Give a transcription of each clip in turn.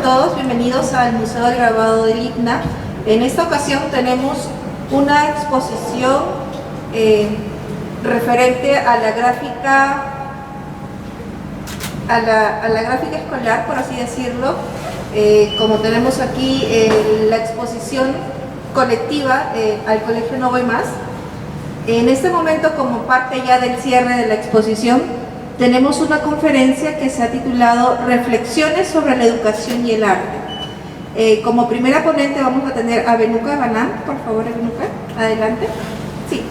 Todos bienvenidos al Museo del Grabado del ICNA. En esta ocasión tenemos una exposición referente a la gráfica escolar, por así decirlo. Como tenemos aquí la exposición colectiva al Colegio No Voy Más. En este momento, como parte ya del cierre de la exposición, tenemos una conferencia que se ha titulado Reflexiones sobre la educación y el arte. Como primera ponente vamos a tener a Benuka Banán. Por favor, Benuka, adelante. Sí.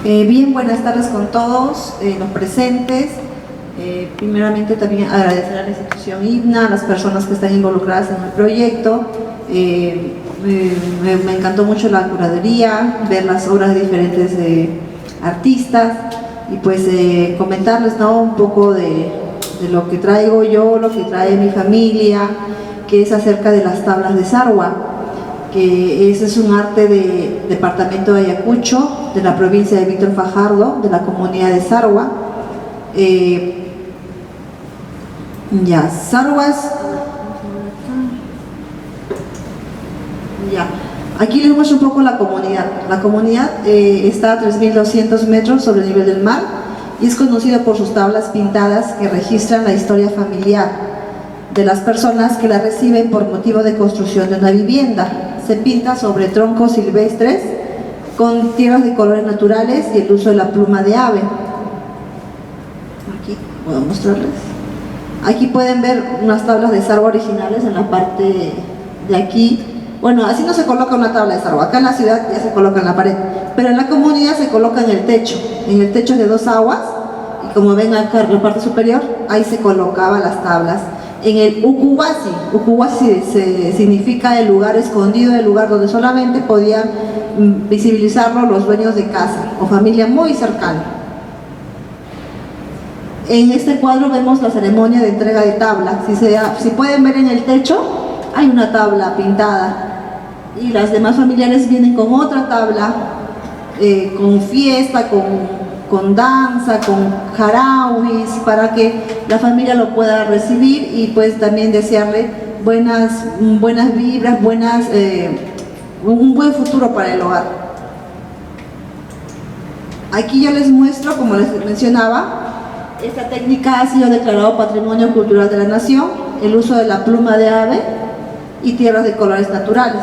Bien, buenas tardes con todos los presentes. Primeramente también agradecer a la institución ICNA, a las personas que están involucradas en el proyecto. Me encantó mucho la curaduría, ver las obras de diferentes artistas y pues comentarles, ¿no?, un poco de lo que traigo yo, lo que trae mi familia, que es acerca de las tablas de Sarwa, que ese es un arte del departamento de Ayacucho, de la provincia de Víctor Fajardo, de la comunidad de Sarwa. Sarwas. Aquí les muestro un poco la comunidad. La comunidad está a 3.200 metros sobre el nivel del mar y es conocida por sus tablas pintadas que registran la historia familiar de las personas que la reciben por motivo de construcción de una vivienda. Se pinta sobre troncos silvestres con tierras de colores naturales y el uso de la pluma de ave. Aquí puedo mostrarles. Aquí pueden ver unas tablas de Sarwa originales en la parte de aquí. Bueno, así no se coloca una tabla de Sarwa. Acá en la ciudad ya se coloca en la pared, pero en la comunidad se coloca en el techo. En el techo de 2 aguas, y como ven acá en la parte superior, ahí se colocaban las tablas. En el Ukuwasi significa el lugar escondido, el lugar donde solamente podían visibilizarlo los dueños de casa o familia muy cercana. En este cuadro vemos la ceremonia de entrega de tablas. Si pueden ver en el techo, hay una tabla pintada y las demás familiares vienen con otra tabla, con fiesta, con danza, con jarauis, para que la familia lo pueda recibir y pues también desearle buenas vibras, un buen futuro para el hogar. Aquí yo les muestro, como les mencionaba, esta técnica ha sido declarado Patrimonio Cultural de la Nación, el uso de la pluma de ave y tierras de colores naturales.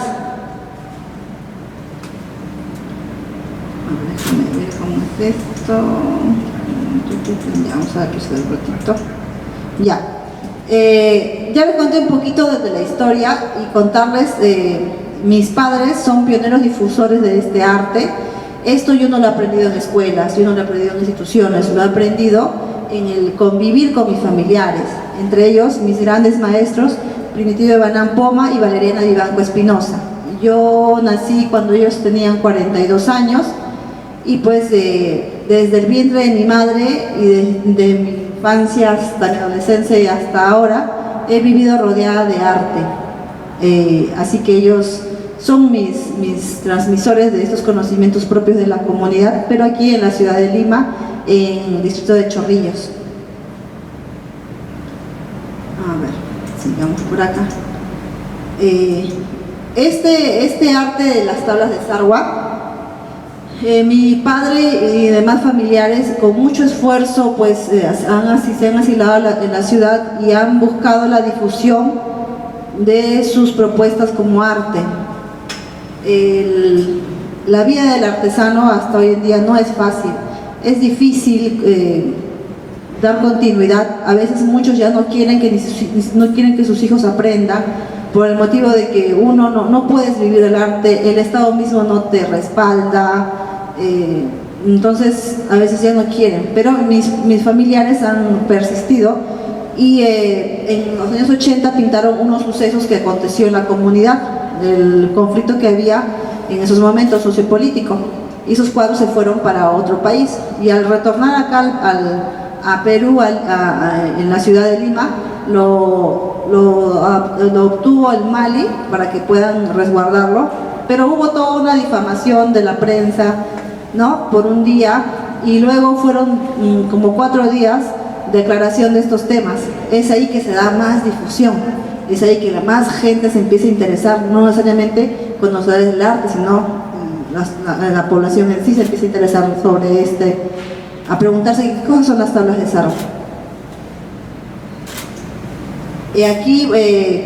Déjenme ver cómo es esto. Vamos a ver que se ve un ratito. Ya les conté un poquito desde la historia y contarles, mis padres son pioneros difusores de este arte. Esto yo no lo he aprendido en escuelas, yo no lo he aprendido en instituciones, lo he aprendido en el convivir con mis familiares, entre ellos mis grandes maestros Primitivo de Banán Poma y Valeriana Vivanco Espinosa. Yo nací cuando ellos tenían 42 años y pues desde el vientre de mi madre y de mi infancia hasta mi adolescencia y hasta ahora he vivido rodeada de arte. Así que ellos son mis transmisores de estos conocimientos propios de la comunidad, pero aquí en la ciudad de Lima, en el distrito de Chorrillos. A ver, sigamos por acá. Este arte de las tablas de Sarwa, mi padre y demás familiares con mucho esfuerzo pues se han asilado en la ciudad y han buscado la difusión de sus propuestas como arte. La vida del artesano hasta hoy en día no es fácil, es difícil dar continuidad. A veces muchos ya no quieren no quieren que sus hijos aprendan, por el motivo de que uno no puedes vivir el arte, el Estado mismo no te respalda, entonces a veces ya no quieren, pero mis familiares han persistido y en los años 80 pintaron unos sucesos que aconteció en la comunidad, el conflicto que había en esos momentos sociopolítico, y esos cuadros se fueron para otro país, y al retornar acá a Perú, en la ciudad de Lima, lo obtuvo el Mali para que puedan resguardarlo, pero hubo toda una difamación de la prensa, ¿no?, por un día, y luego fueron como 4 días de declaración de estos temas. Es ahí que se da más difusión, es ahí que la más gente se empieza a interesar, no necesariamente conocedores del arte, sino la población en sí se empieza a interesar sobre a preguntarse qué cosas son las tablas de Sarro. Y aquí,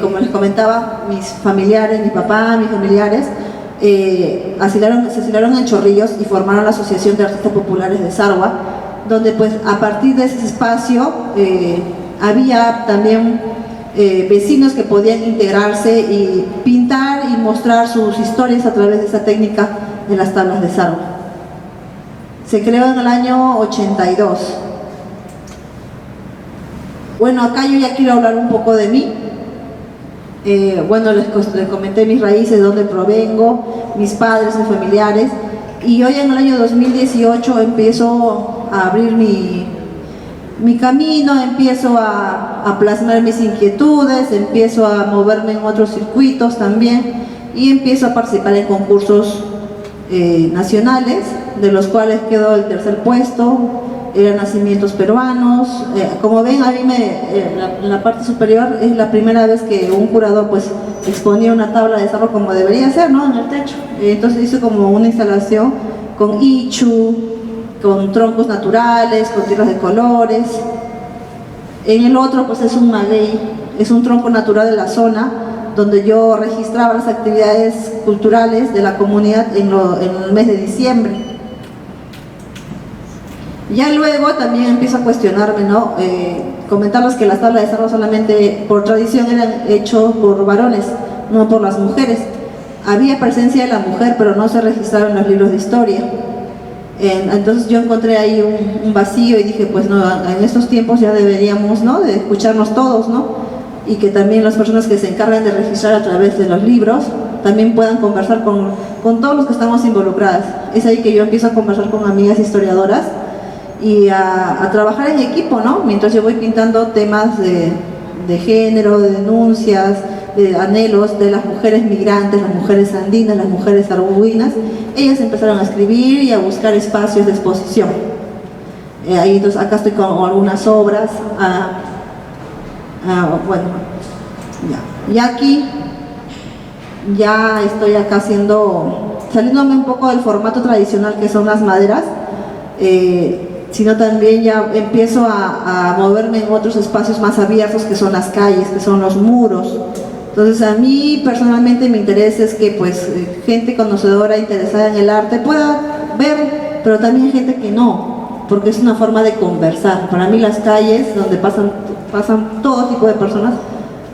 como les comentaba, mis familiares, mi papá, mis familiares, se asilaron en Chorrillos y formaron la Asociación de Artistas Populares de Sarwa, donde pues a partir de ese espacio había también vecinos que podían integrarse y pintar y mostrar sus historias a través de esa técnica de las tablas de Sarwa. Se creó en el año 82. Bueno, acá yo ya quiero hablar un poco de mí. Bueno, les comenté mis raíces, de dónde provengo, mis padres, mis familiares, y hoy en el año 2018 empiezo a abrir mi camino, empiezo a plasmar mis inquietudes, empiezo a moverme en otros circuitos también, y empiezo a participar en concursos nacionales, de los cuales quedó el 3er puesto. Eran nacimientos peruanos. Como ven, a mí en la parte superior es la primera vez que un curador pues exponía una tabla de Sarro como debería ser, ¿no?, en el techo. Entonces hice como una instalación con ichu, con troncos naturales, con tierras de colores. En el otro pues es un maguey, es un tronco natural de la zona, donde yo registraba las actividades culturales de la comunidad en el mes de diciembre. Ya luego también empiezo a cuestionarme, ¿no? Comentarles que las tablas de Sarro solamente por tradición eran hechos por varones, no por las mujeres. Había presencia de la mujer, pero no se registraba en los libros de historia. Entonces yo encontré ahí un vacío y dije, pues no, en estos tiempos ya deberíamos, ¿no?, de escucharnos todos, ¿no?, y que también las personas que se encargan de registrar a través de los libros también puedan conversar con todos los que estamos involucradas. Es ahí que yo empiezo a conversar con amigas historiadoras y a trabajar en equipo, ¿no?, mientras yo voy pintando temas de género, de denuncias, de anhelos de las mujeres migrantes, las mujeres andinas, las mujeres arhuinas. Ellas empezaron a escribir y a buscar espacios de exposición. Ahí, entonces, acá estoy con algunas obras. Bueno, ya. Y aquí ya estoy acá saliéndome un poco del formato tradicional que son las maderas, sino también ya empiezo a moverme en otros espacios más abiertos, que son las calles, que son los muros. Entonces a mí personalmente mi interés es que pues gente conocedora, interesada en el arte pueda ver, pero también gente que no, porque es una forma de conversar. Para mí las calles, donde pasan todo tipo de personas,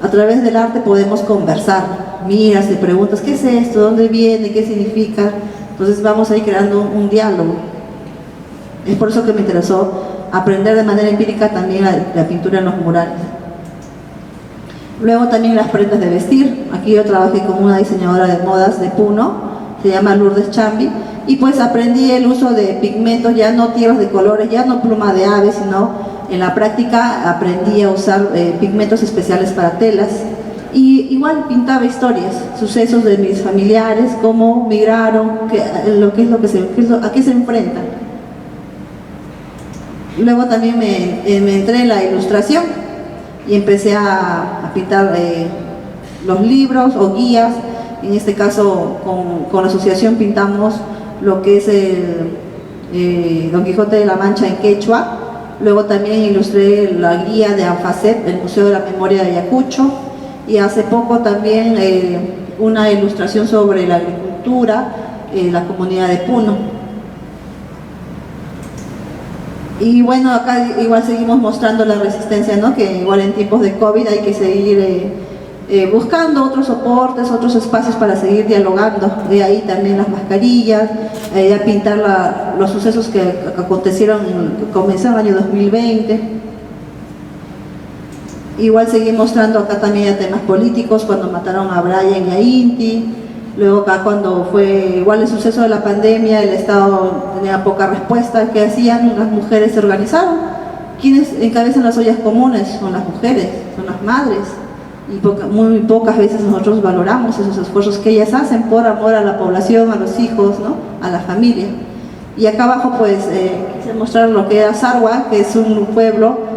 a través del arte podemos conversar. Miras, te preguntas, ¿qué es esto? ¿Dónde viene? ¿Qué significa? Entonces vamos a ir creando un diálogo. Es por eso que me interesó aprender de manera empírica también la pintura en los murales. Luego también las prendas de vestir. Aquí yo trabajé con una diseñadora de modas de Puno, se llama Lourdes Chambi, y pues aprendí el uso de pigmentos, ya no tierras de colores, ya no pluma de ave, sino en la práctica aprendí a usar pigmentos especiales para telas. Y igual pintaba historias, sucesos de mis familiares, cómo migraron, a qué se enfrentan. Luego también me entré en la ilustración y empecé a pintar los libros o guías. En este caso con la asociación pintamos lo que es el Don Quijote de la Mancha en quechua. Luego también ilustré la guía de ANFACEP, el Museo de la Memoria de Ayacucho, y hace poco también una ilustración sobre la agricultura en la comunidad de Puno. Y bueno, acá igual seguimos mostrando la resistencia, ¿no? Que igual en tiempos de COVID hay que seguir buscando otros soportes, otros espacios para seguir dialogando. De ahí también las mascarillas, a pintar los sucesos que acontecieron, que comenzaron en el año 2020. Igual seguí mostrando acá también temas políticos, cuando mataron a Brian y a Inti. Luego acá cuando fue igual el suceso de la pandemia, el Estado tenía poca respuesta. ¿Qué hacían? Las mujeres se organizaron. ¿Quiénes encabezan las ollas comunes? Son las mujeres, son las madres. Y muy pocas veces nosotros valoramos esos esfuerzos que ellas hacen por amor a la población, a los hijos, ¿no? A la familia. Y acá abajo pues quise mostrar lo que era Sarwa, que es un pueblo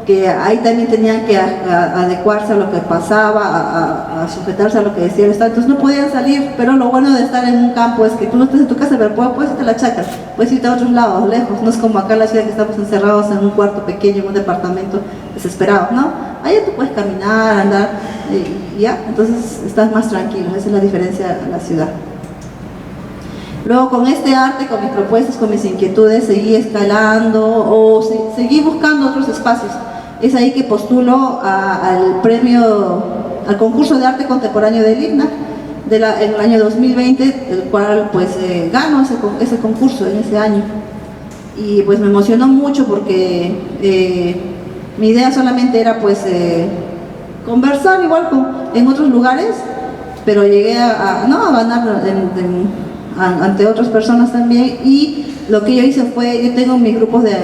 que ahí también tenían que adecuarse a lo que pasaba, a sujetarse a lo que decía el Estado. Entonces no podían salir, pero lo bueno de estar en un campo es que tú no estás en tu casa, pero puedes irte a la chacra, puedes irte a otros lados, lejos. No es como acá en la ciudad que estamos encerrados en un cuarto pequeño, en un departamento, desesperados, ¿no? Allá tú puedes caminar, andar, y ya, entonces estás más tranquilo. Esa es la diferencia en la ciudad. Luego con este arte, con mis propuestas, con mis inquietudes, seguí escalando o seguí buscando otros espacios. Es ahí que postulo al premio, al concurso de arte contemporáneo del IPNA en el año 2020, el cual pues gano ese concurso en ese año. Y pues me emocionó mucho porque mi idea solamente era pues conversar igual en otros lugares, pero llegué a ganar ante otras personas también. Y lo que yo hice fue, yo tengo mis grupos de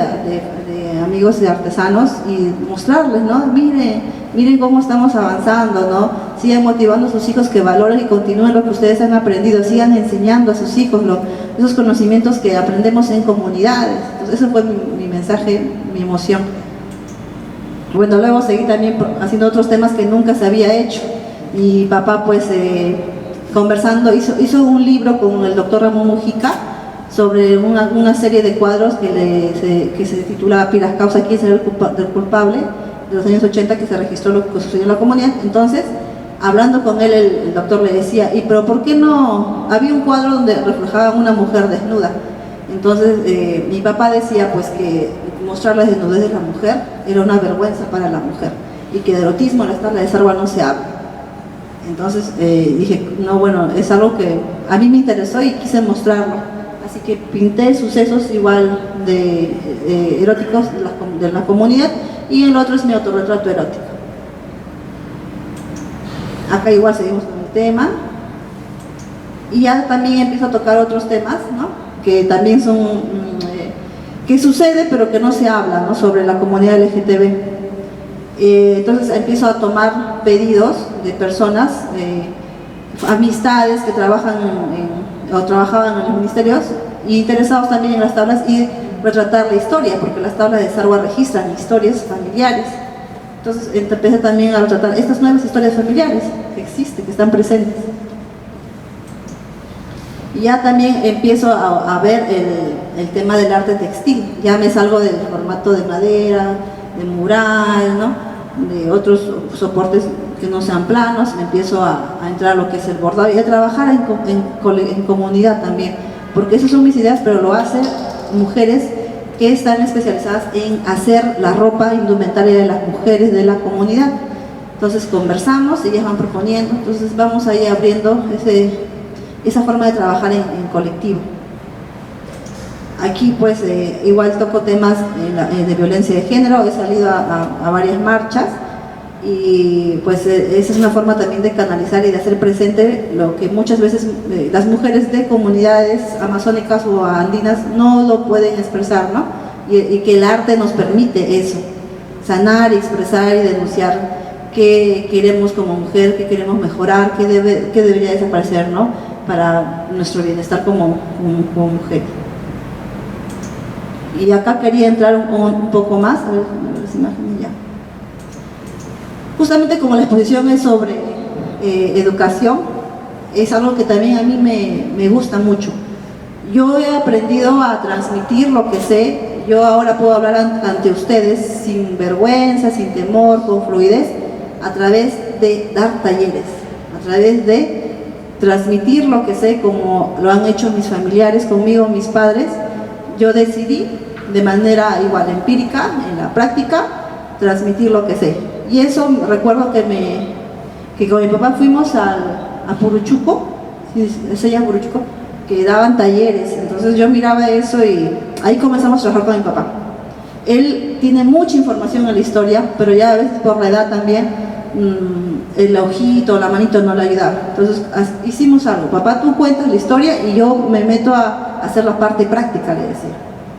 amigos de artesanos y mostrarles, ¿no? Miren cómo estamos avanzando, ¿no? Sigan motivando a sus hijos que valoren y continúen lo que ustedes han aprendido, sigan enseñando a sus hijos esos conocimientos que aprendemos en comunidades. Entonces, eso fue mi mensaje, mi emoción. Bueno, luego seguí también haciendo otros temas que nunca se había hecho. Mi papá pues conversando, hizo un libro con el doctor Ramón Mujica sobre una serie de cuadros que se titula Pilas Causa, ¿quién será el culpable? De los años 80, que se registró lo que sucedió en la comunidad. Entonces, hablando con él, el doctor le decía, pero ¿por qué no? Había un cuadro donde reflejaba una mujer desnuda. Entonces, mi papá decía pues que mostrar la desnudez de la mujer era una vergüenza para la mujer y que de erotismo en la tabla de Sarwa no se habla. Entonces dije, no, bueno, es algo que a mí me interesó y quise mostrarlo. Así que pinté sucesos igual eróticos de la comunidad, y el otro es mi autorretrato erótico. Acá igual seguimos con el tema. Y ya también empiezo a tocar otros temas, ¿no? Que también son, que sucede pero que no se habla, ¿no? Sobre la comunidad LGTB. Entonces empiezo a tomar pedidos de personas, amistades que trabajaban en los ministerios, y interesados también en las tablas y retratar la historia, porque las tablas de Sarwa registran historias familiares. Entonces empecé también a retratar estas nuevas historias familiares que existen, que están presentes. Y ya también empiezo a ver el tema del arte textil. Ya me salgo del formato de madera, de mural, ¿no? De otros soportes que no sean planos. Me empiezo a entrar a lo que es el bordado y a trabajar en comunidad también, porque esas son mis ideas, pero lo hacen mujeres que están especializadas en hacer la ropa indumentaria de las mujeres de la comunidad. Entonces conversamos, ellas van proponiendo, entonces vamos ahí abriendo esa forma de trabajar en colectivo. Aquí pues igual toco temas de violencia de género, he salido a varias marchas, y pues esa es una forma también de canalizar y de hacer presente lo que muchas veces las mujeres de comunidades amazónicas o andinas no lo pueden expresar, ¿no? Y que el arte nos permite eso, sanar, expresar y denunciar qué queremos como mujer, qué queremos mejorar, qué debería desaparecer, ¿no? Para nuestro bienestar como mujer. Y acá quería entrar un poco más, a ver las imágenes ya. Justamente como la exposición es sobre educación, es algo que también a mí me gusta mucho. Yo he aprendido a transmitir lo que sé. Yo ahora puedo hablar ante ustedes sin vergüenza, sin temor, con fluidez, a través de dar talleres, a través de transmitir lo que sé, como lo han hecho mis familiares conmigo, mis padres. Yo decidí de manera igual empírica, en la práctica, transmitir lo que sé. Y eso recuerdo que con mi papá fuimos a Puruchuco, se llama Puruchuco, que daban talleres. Entonces yo miraba eso y ahí comenzamos a trabajar con mi papá. Él tiene mucha información en la historia, pero ya a veces por la edad también el ojito, la manito no le ayudaba. Entonces hicimos algo: papá, tú cuentas la historia y yo me meto a hacer la parte práctica, le decía.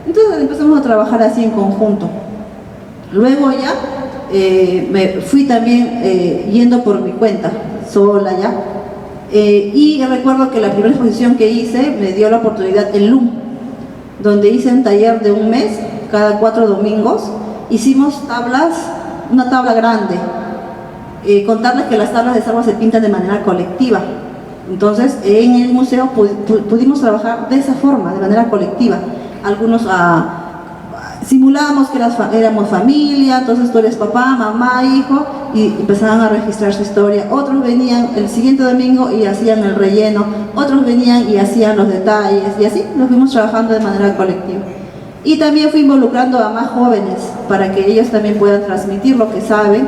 Entonces empezamos a trabajar así en conjunto. Luego ya me fui también yendo por mi cuenta, sola ya. Y recuerdo que la primera exposición que hice me dio la oportunidad el LUM, donde hice un taller de un mes, cada 4 domingos. Hicimos tablas, una tabla grande. Contarles que las tablas de salva se pintan de manera colectiva. Entonces en el museo pudimos trabajar de esa forma, de manera colectiva. Algunos simulábamos que éramos familia, entonces tú eres papá, mamá, hijo, y empezaban a registrar su historia. Otros venían el siguiente domingo y hacían el relleno, otros venían y hacían los detalles, y así lo fuimos trabajando de manera colectiva. Y también fui involucrando a más jóvenes para que ellos también puedan transmitir lo que saben,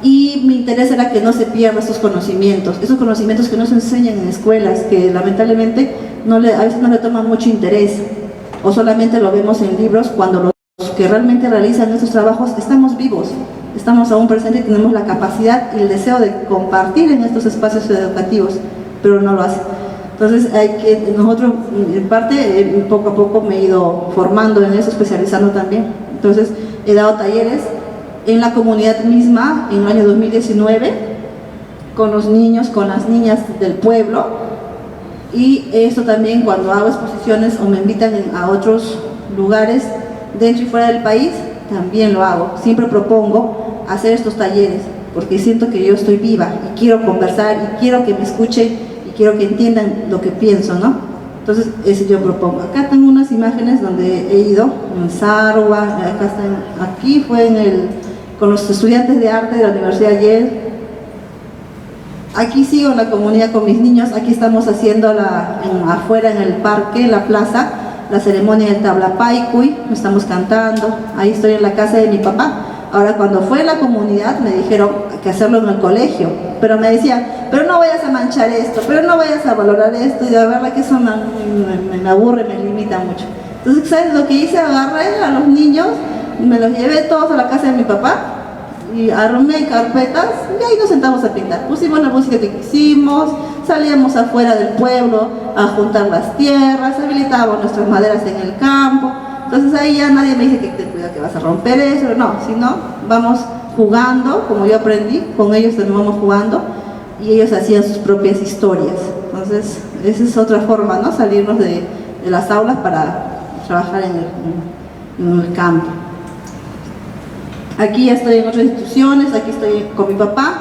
y mi interés era que no se pierdan esos conocimientos que no se enseñan en escuelas, que lamentablemente a veces no le toman mucho interés, o solamente lo vemos en libros, cuando los que realmente realizan estos trabajos estamos vivos, estamos aún presentes y tenemos la capacidad y el deseo de compartir en estos espacios educativos, pero no lo hacen. Entonces nosotros en parte poco a poco me he ido formando en eso, especializando también. Entonces he dado talleres en la comunidad misma en el año 2019 con los niños, con las niñas del pueblo, y esto también cuando hago exposiciones o me invitan a otros lugares dentro y fuera del país, también lo hago. Siempre propongo hacer estos talleres porque siento que yo estoy viva y quiero conversar y quiero que me escuchen y quiero que entiendan lo que pienso, ¿no? Entonces eso yo propongo. Acá tengo unas imágenes donde he ido en Sarwa, acá están, aquí fue con los estudiantes de arte de la Universidad Yale. Aquí sigo en la comunidad con mis niños. Aquí estamos haciendo afuera en el parque, en la plaza, la ceremonia del Tablapaycuy, estamos cantando. Ahí estoy en la casa de mi papá. Ahora, cuando fue la comunidad me dijeron que hacerlo en el colegio, pero me decían, pero no vayas a manchar esto, pero no vayas a valorar esto, y de verdad que eso me aburre, me limita mucho. Entonces, ¿sabes lo que hice? Agarré a los niños, me los llevé todos a la casa de mi papá y armé carpetas y ahí nos sentamos a pintar. Pusimos la música que quisimos, salíamos afuera del pueblo a juntar las tierras, habilitábamos nuestras maderas en el campo. Entonces ahí ya nadie me dice que ten cuidado que vas a romper eso, no, sino vamos jugando, como yo aprendí, con ellos también vamos jugando, y ellos hacían sus propias historias. Entonces esa es otra forma, ¿no? Salirnos de las aulas para trabajar en el campo. Aquí ya estoy en otras instituciones, aquí estoy con mi papá,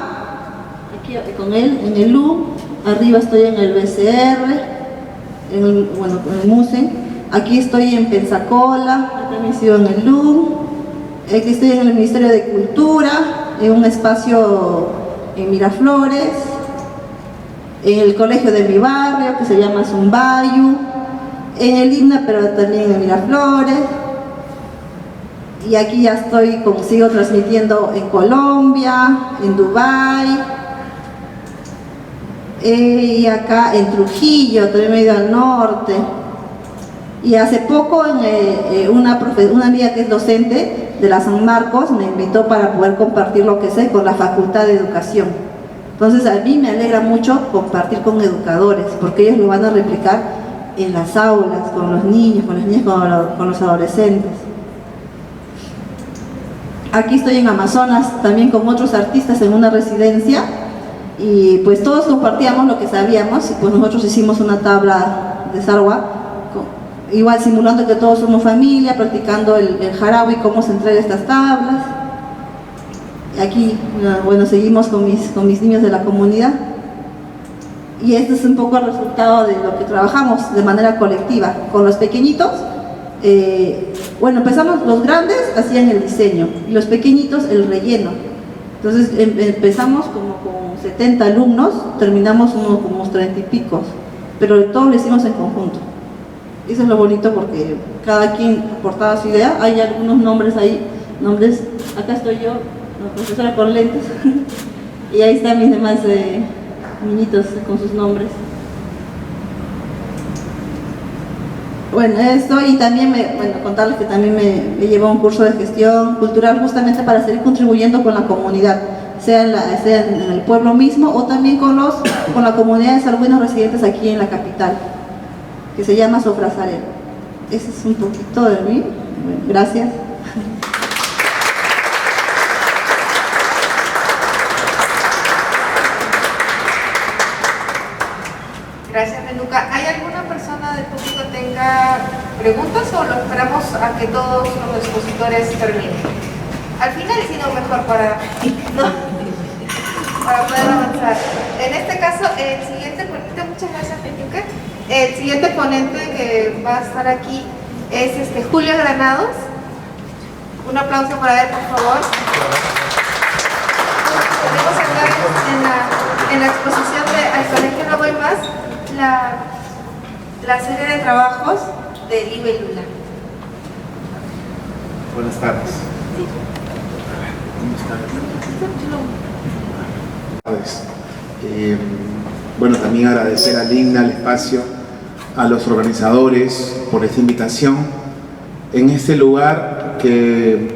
aquí con él en el LU, arriba estoy en el BCR, en el MUSEN, aquí estoy en Pensacola, también sigo en el LU, aquí estoy en el Ministerio de Cultura, en un espacio en Miraflores, en el colegio de mi barrio que se llama Zumbayu, en el INA, pero también en Miraflores. Y aquí ya sigo transmitiendo en Colombia, en Dubái, y acá en Trujillo, también me he ido al norte. Y hace poco una amiga que es docente de la San Marcos me invitó para poder compartir lo que sé con la Facultad de Educación. Entonces a mí me alegra mucho compartir con educadores, porque ellos lo van a replicar en las aulas, con los niños, con las niñas, con los adolescentes. Aquí estoy en Amazonas también con otros artistas en una residencia, y pues todos compartíamos lo que sabíamos, y pues nosotros hicimos una tabla de Sarwa, igual simulando que todos somos familia, practicando el jarawi, cómo se entrega estas tablas. Y aquí, bueno, seguimos con mis niños de la comunidad. Y este es un poco el resultado de lo que trabajamos de manera colectiva. Con los pequeñitos, bueno, empezamos, los grandes hacían el diseño y los pequeñitos el relleno. Entonces empezamos como con 70 alumnos, terminamos como unos 30 y pico, pero todo lo hicimos en conjunto. Eso es lo bonito porque cada quien aportaba su idea. Hay algunos nombres ahí, acá estoy yo, la profesora con lentes, y ahí están mis demás niñitos con sus nombres. Bueno, esto, y también contarles que también me llevó a un curso de gestión cultural justamente para seguir contribuyendo con la comunidad, sea en el pueblo mismo o también con la comunidad de salguinos residentes aquí en la capital, que se llama Sofrazarel. Ese es un poquito de mí. Bueno, gracias. Gracias, Meluca. ¿Hay alguna persona del público que tenga preguntas o lo esperamos a que todos los expositores terminen? Al final, si no, mejor para poder avanzar. En este caso, el siguiente ponente, muchas gracias, Meluca. El siguiente ponente que va a estar aquí es Julio Granados. Un aplauso para él, por favor. Tenemos acá en la exposición de Al Colegio No Voy Más, la serie de trabajos de Libélula. Buenas tardes. Sí. Buenas tardes. Bueno, también agradecer a Ligna, al espacio, a los organizadores por esta invitación en este lugar que,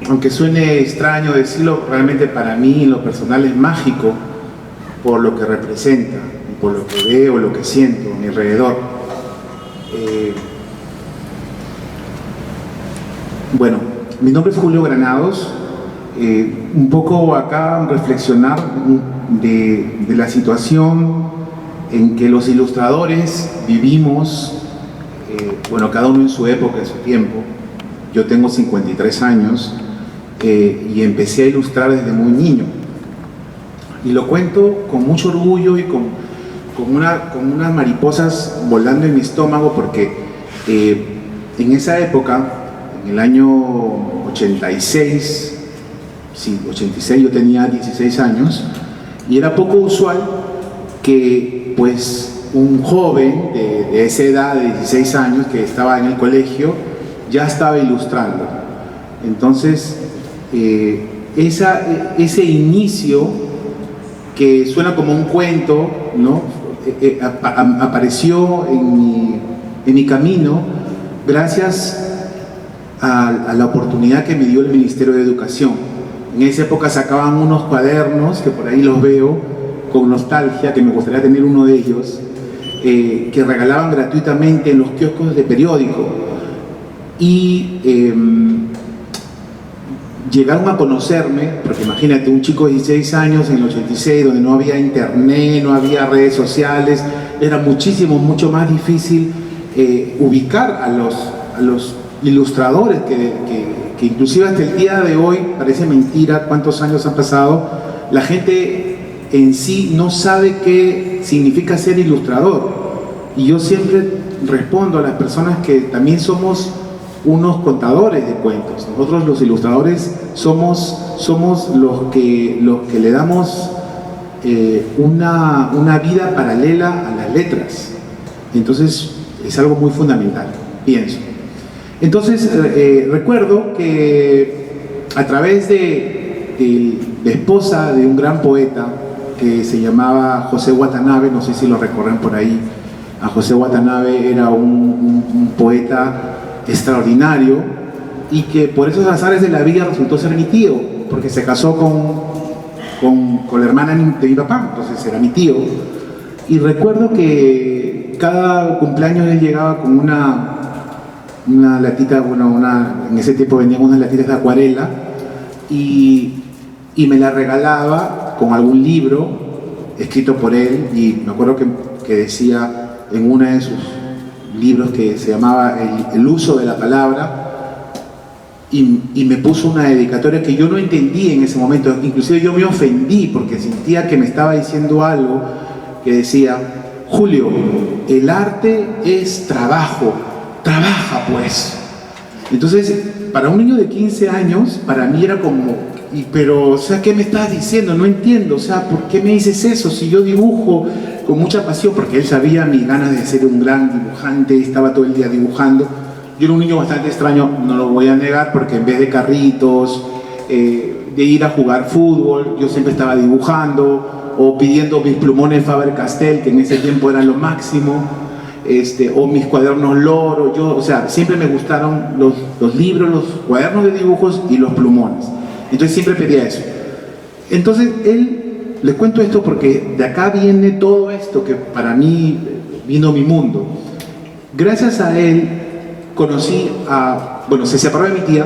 aunque suene extraño decirlo, realmente para mí en lo personal es mágico por lo que representa, por lo que veo, lo que siento a mi alrededor. Bueno, mi nombre es Julio Granados. Un poco acá reflexionar de la situación en que los ilustradores vivimos, bueno, cada uno en su época, en su tiempo. Yo tengo 53 años y empecé a ilustrar desde muy niño. Y lo cuento con mucho orgullo y con unas mariposas volando en mi estómago porque en esa época, en el año 86, sí, 86, yo tenía 16 años y era poco usual que pues un joven de esa edad, de 16 años, que estaba en el colegio, ya estaba ilustrando. Entonces, ese inicio que suena como un cuento, ¿no? Apareció en mi camino gracias a la oportunidad que me dio el Ministerio de Educación. En esa época sacaban unos cuadernos, que por ahí los veo con nostalgia, que me gustaría tener uno de ellos, que regalaban gratuitamente en los kioscos de periódico. Y llegaron a conocerme, porque imagínate, un chico de 16 años en el 86, donde no había internet, no había redes sociales, era mucho más difícil ubicar a los ilustradores que inclusive hasta el día de hoy, parece mentira cuántos años han pasado, la gente en sí no sabe qué significa ser ilustrador. Y yo siempre respondo a las personas que también somos unos contadores de cuentos. Nosotros los ilustradores somos los que le damos una vida paralela a las letras. Entonces es algo muy fundamental, pienso. Entonces recuerdo que a través de la esposa de un gran poeta que se llamaba José Watanabe, no sé si lo recorren por ahí, a José Watanabe era un poeta extraordinario y que por esos azares de la vida resultó ser mi tío, porque se casó con la hermana de mi papá, entonces era mi tío. Y recuerdo que cada cumpleaños él llegaba con una latita, bueno, en ese tiempo venían unas latitas de acuarela y me la regalaba con algún libro escrito por él, y me acuerdo que decía en uno de sus libros que se llamaba El uso de la palabra, y me puso una dedicatoria que yo no entendí en ese momento, inclusive yo me ofendí porque sentía que me estaba diciendo algo que decía: Julio, el arte es trabajo, trabaja pues. Entonces, para un niño de 15 años, para mí era como, pero, o sea, ¿qué me estás diciendo? No entiendo, o sea, ¿por qué me dices eso? Si yo dibujo, con mucha pasión, porque él sabía mis ganas de ser un gran dibujante, estaba todo el día dibujando. Yo era un niño bastante extraño, no lo voy a negar, porque en vez de carritos, de ir a jugar fútbol, yo siempre estaba dibujando, o pidiendo mis plumones Faber-Castell, que en ese tiempo eran lo máximo, o mis cuadernos Loro. Yo, o sea, siempre me gustaron los libros, los cuadernos de dibujos y los plumones. Entonces siempre pedía eso. Entonces les cuento esto porque de acá viene todo esto que para mí vino mi mundo. Gracias a él conocí se separó de mi tía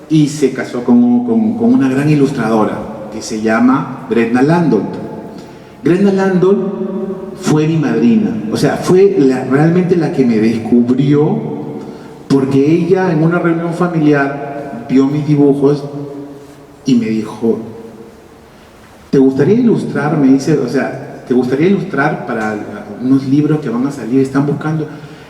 y se casó con una gran ilustradora que se llama Brenda Landon. Brenda Landon fue mi madrina, o sea, fue realmente la que me descubrió, porque ella en una reunión familiar vio mis dibujos y me dijo: ¿te gustaría ilustrar? Me dice, o sea, ¿te gustaría ilustrar para unos libros que van a salir, están buscando?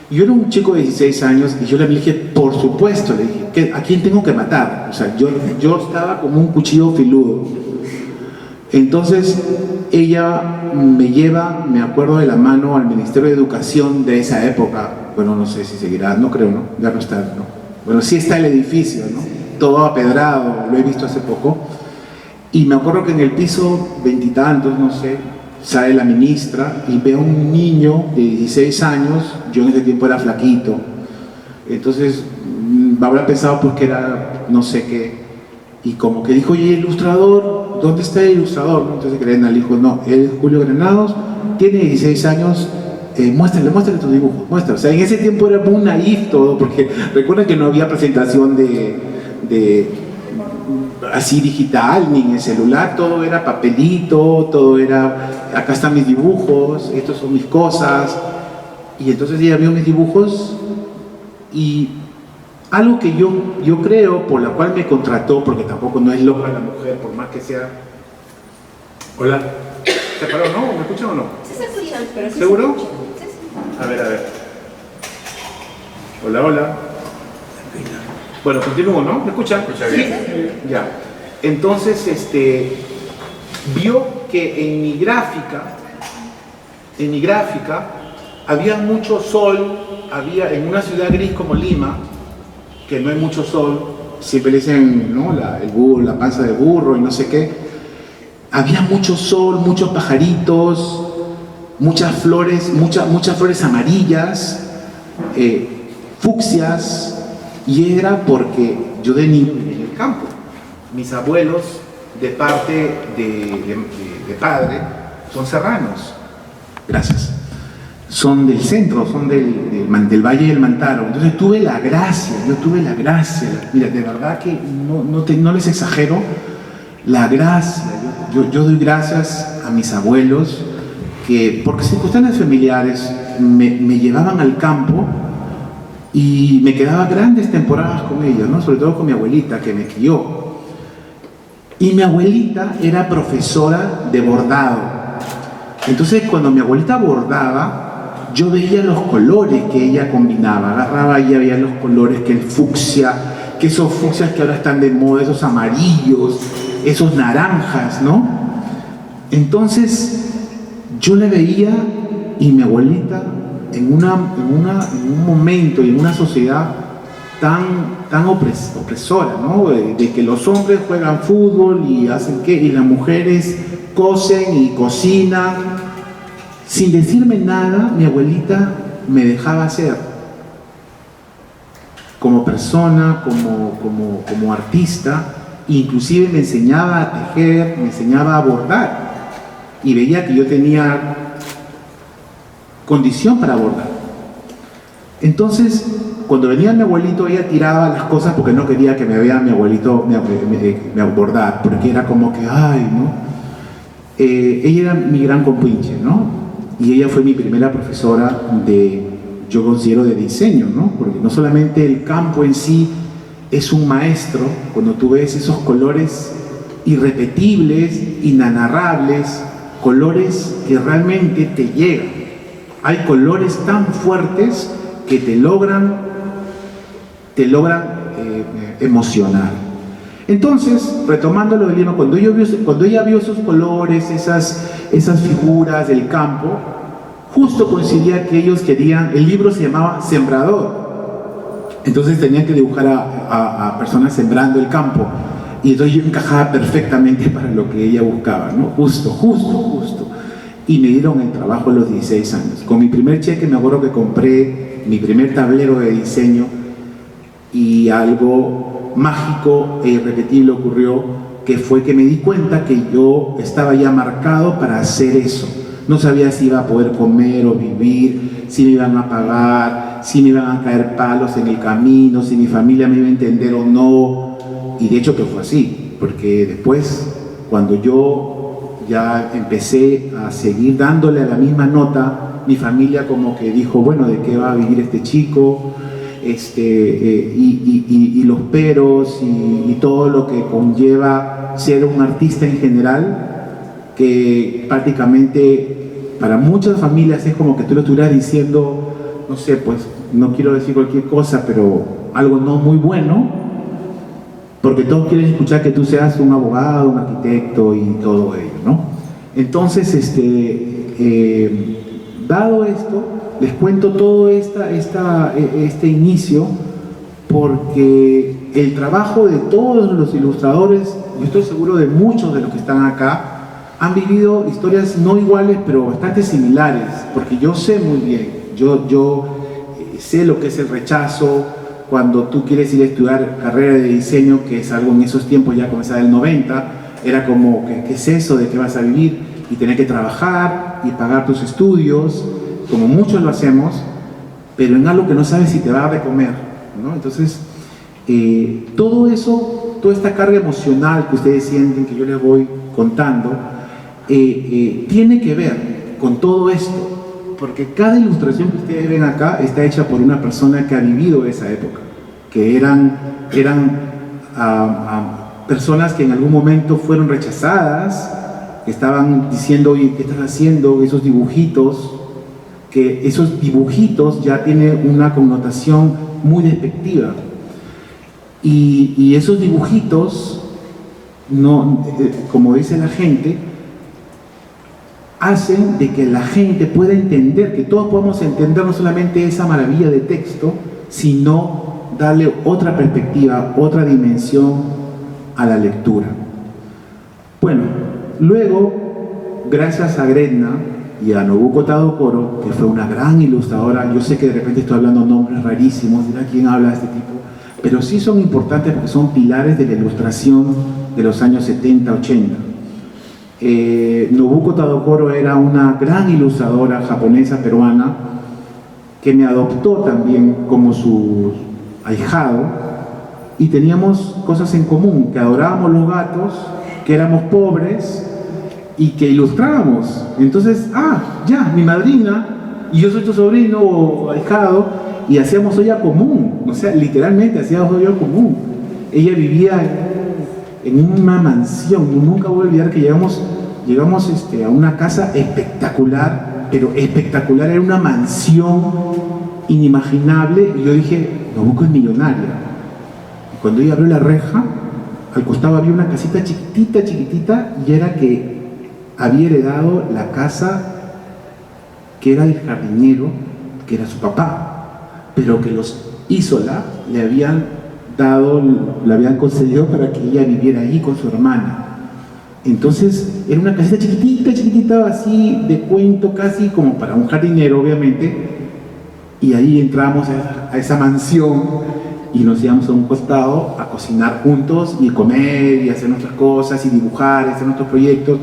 Y yo era un chico de 16 años y yo le dije, por supuesto, le dije, ¿a quién tengo que matar? O sea, yo estaba como un cuchillo filudo. Entonces ella me lleva, me acuerdo, de la mano al Ministerio de Educación de esa época. Bueno, no sé si seguirá, no creo, ¿no? Ya no está, ¿no? Bueno, sí está el edificio, ¿no? Todo apedrado, lo he visto hace poco. Y me acuerdo que en el piso veintitantos, no sé, sale la ministra y ve a un niño de 16 años, yo en ese tiempo era flaquito. Entonces habrá pensado pues que era no sé qué. Y como que dijo, oye, ilustrador, ¿dónde está el ilustrador? Entonces Grena le dijo, no, él es Julio Granados, tiene 16 años, muéstrale tu dibujo, muéstrale. O sea, en ese tiempo era muy naif todo, porque recuerden que no había presentación de así digital, ni en el celular, todo era papelito, todo era, acá están mis dibujos, estos son mis cosas. Y entonces ella vio mis dibujos y algo que yo creo, por la cual me contrató, porque tampoco no es loca la mujer, por más que sea... Hola, ¿se paró, no? ¿Me escuchan o no? Sí se escuchan, pero sí. ¿Seguro? Sí, sí. A ver. Hola. Bueno, continúo, ¿no? ¿Me escuchan? Sí. Ya. Entonces, vio que en mi gráfica había mucho sol, había en una ciudad gris como Lima, que no hay mucho sol, siempre le dicen, ¿no? El burro, la panza de burro y no sé qué. Había mucho sol, muchos pajaritos, muchas flores amarillas, fucsias, y era porque yo de niño vivía en el campo. Mis abuelos, de parte de padre, son serranos. Gracias. Son del centro, son del Valle del Mantaro. Entonces yo tuve la gracia. Mira, de verdad que no les exagero, la gracia. Yo doy gracias a mis abuelos que, por circunstancias familiares, me llevaban al campo y me quedaba grandes temporadas con ellos, ¿no? Sobre todo con mi abuelita, que me crió. Y mi abuelita era profesora de bordado. Entonces, cuando mi abuelita bordaba, yo veía los colores que ella combinaba. Agarraba y veía los colores, que el fucsia, que esos fucsias que ahora están de moda, esos amarillos, esos naranjas, ¿no? Entonces, yo le veía y mi abuelita, en un momento y en una sociedad tan opresora, ¿no? De que los hombres juegan fútbol y hacen qué, y las mujeres cosen y cocinan. Sin decirme nada, mi abuelita me dejaba hacer. Como persona, como artista, inclusive me enseñaba a tejer, me enseñaba a bordar. Y veía que yo tenía condición para bordar. Entonces, cuando venía mi abuelito, ella tiraba las cosas porque no quería que me vea mi abuelito me bordar, porque era como que, ay, ¿no? Ella era mi gran compinche, ¿no? Y ella fue mi primera profesora yo considero, de diseño, ¿no? Porque no solamente el campo en sí es un maestro, cuando tú ves esos colores irrepetibles, inanarrables, colores que realmente te llegan. Hay colores tan fuertes que te logran emocionar. Entonces, retomando lo de Lima, cuando ella vio esos colores, esas figuras del campo, justo coincidía que ellos querían, el libro se llamaba Sembrador, entonces tenían que dibujar a personas sembrando el campo, y entonces yo encajaba perfectamente para lo que ella buscaba, ¿no? Justo. Y me dieron el trabajo a los 16 años. Con mi primer cheque me acuerdo que compré mi primer tablero de diseño, y algo mágico e irrepetible ocurrió, que fue que me di cuenta que yo estaba ya marcado para hacer eso. No sabía si iba a poder comer o vivir, si me iban a pagar, si me iban a caer palos en el camino, si mi familia me iba a entender o no. Y de hecho que fue así, porque después, cuando yo ya empecé a seguir dándole a la misma nota, mi familia como que dijo, bueno, ¿de qué va a vivir este chico? Y los peros y todo lo que conlleva ser un artista en general, que prácticamente para muchas familias es como que tú lo estuvieras diciendo, no sé, pues no quiero decir cualquier cosa, pero algo no muy bueno, porque todos quieren escuchar que tú seas un abogado, un arquitecto y todo ello, ¿no? Entonces, dado esto, les cuento todo este inicio, porque el trabajo de todos los ilustradores, yo estoy seguro de muchos de los que están acá, han vivido historias no iguales, pero bastante similares, porque yo sé muy bien, yo sé lo que es el rechazo cuando tú quieres ir a estudiar carrera de diseño, que es algo en esos tiempos, ya comenzaba el 90, era como, ¿qué es eso? ¿De qué vas a vivir? Y tener que trabajar y pagar tus estudios, como muchos lo hacemos, pero en algo que no sabes si te va a dar de comer, ¿no? Entonces, todo eso, toda esta carga emocional que ustedes sienten, que yo les voy contando, tiene que ver con todo esto, porque cada ilustración que ustedes ven acá está hecha por una persona que ha vivido esa época, que eran personas que en algún momento fueron rechazadas, que estaban diciendo, oye, ¿qué estás haciendo? Esos dibujitos, que esos dibujitos ya tienen una connotación muy despectiva. Y esos dibujitos, no, como dice la gente, hacen de que la gente pueda entender, que todos podamos entender no solamente esa maravilla de texto, sino darle otra perspectiva, otra dimensión a la lectura. Bueno, luego, gracias a Gretna y a Nobuko Tadokoro, que fue una gran ilustradora, yo sé que de repente estoy hablando nombres rarísimos, dirá quién habla de este tipo, pero sí son importantes porque son pilares de la ilustración de los años 70, 80. Nobuko Tadokoro era una gran ilustradora japonesa, peruana, que me adoptó también como su ahijado, y teníamos cosas en común, que adorábamos los gatos, que éramos pobres y que ilustrábamos. Entonces, ya, mi madrina y yo soy tu sobrino o ahijado, y hacíamos olla común, o sea, literalmente hacíamos olla común. Ella vivía en una mansión, y nunca voy a olvidar que llegamos a una casa espectacular, pero espectacular, era una mansión inimaginable, y yo dije, Nobuko es millonaria. Y cuando ella abrió la reja, al costado había una casita chiquitita, y era que había heredado la casa que era del jardinero, que era su papá, pero que los Isola le habían concedido para que ella viviera ahí con su hermana. Entonces era una casita chiquitita, así de cuento, casi como para un jardinero, obviamente, y ahí entramos a esa mansión y nos íbamos a un costado a cocinar juntos y comer y hacer nuestras cosas y dibujar, hacer nuestros proyectos,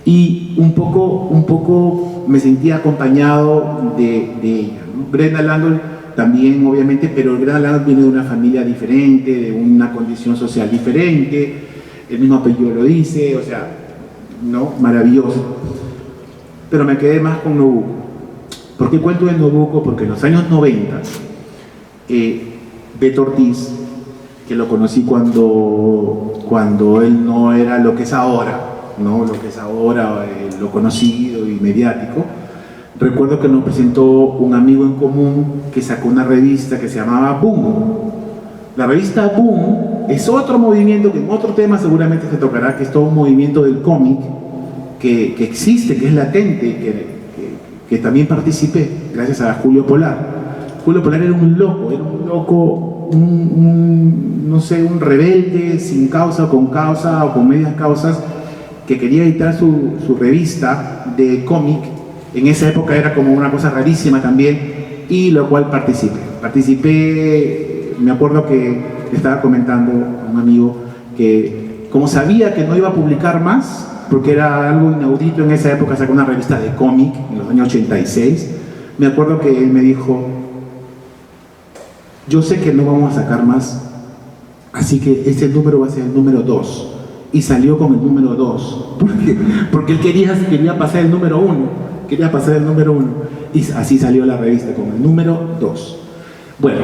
y un poco me sentía acompañado de ella, ¿no? Gretna Landol también, obviamente, pero Gretna Landol viene de una familia diferente, de una condición social diferente, el mismo apellido lo dice, o sea, ¿no? Maravilloso. Pero me quedé más con Nobuko. ¿Por qué cuento de Nobuko? Porque en los años 90, Beto Ortiz, que lo conocí cuando él no era lo que es ahora, ¿no? Lo que es ahora, lo conocido y mediático. Recuerdo que nos presentó un amigo en común que sacó una revista que se llamaba Boom. La revista Boom es otro movimiento que en otro tema seguramente se tocará, que es todo un movimiento del cómic que existe, que es latente, que también participé gracias a Julio Polar. Julio Polar era un loco, no sé, un rebelde sin causa o con medias causas, que quería editar su revista de cómic. En esa época era como una cosa rarísima también, y lo cual participé, me acuerdo que estaba comentando a un amigo que como sabía que no iba a publicar más, porque era algo inaudito en esa época sacar una revista de cómic en los años 86, me acuerdo que él me dijo: yo sé que no vamos a sacar más, así que este número va a ser el número 2. Y salió con el número 2, porque él quería pasar el número 1, y así salió la revista, con el número 2. Bueno,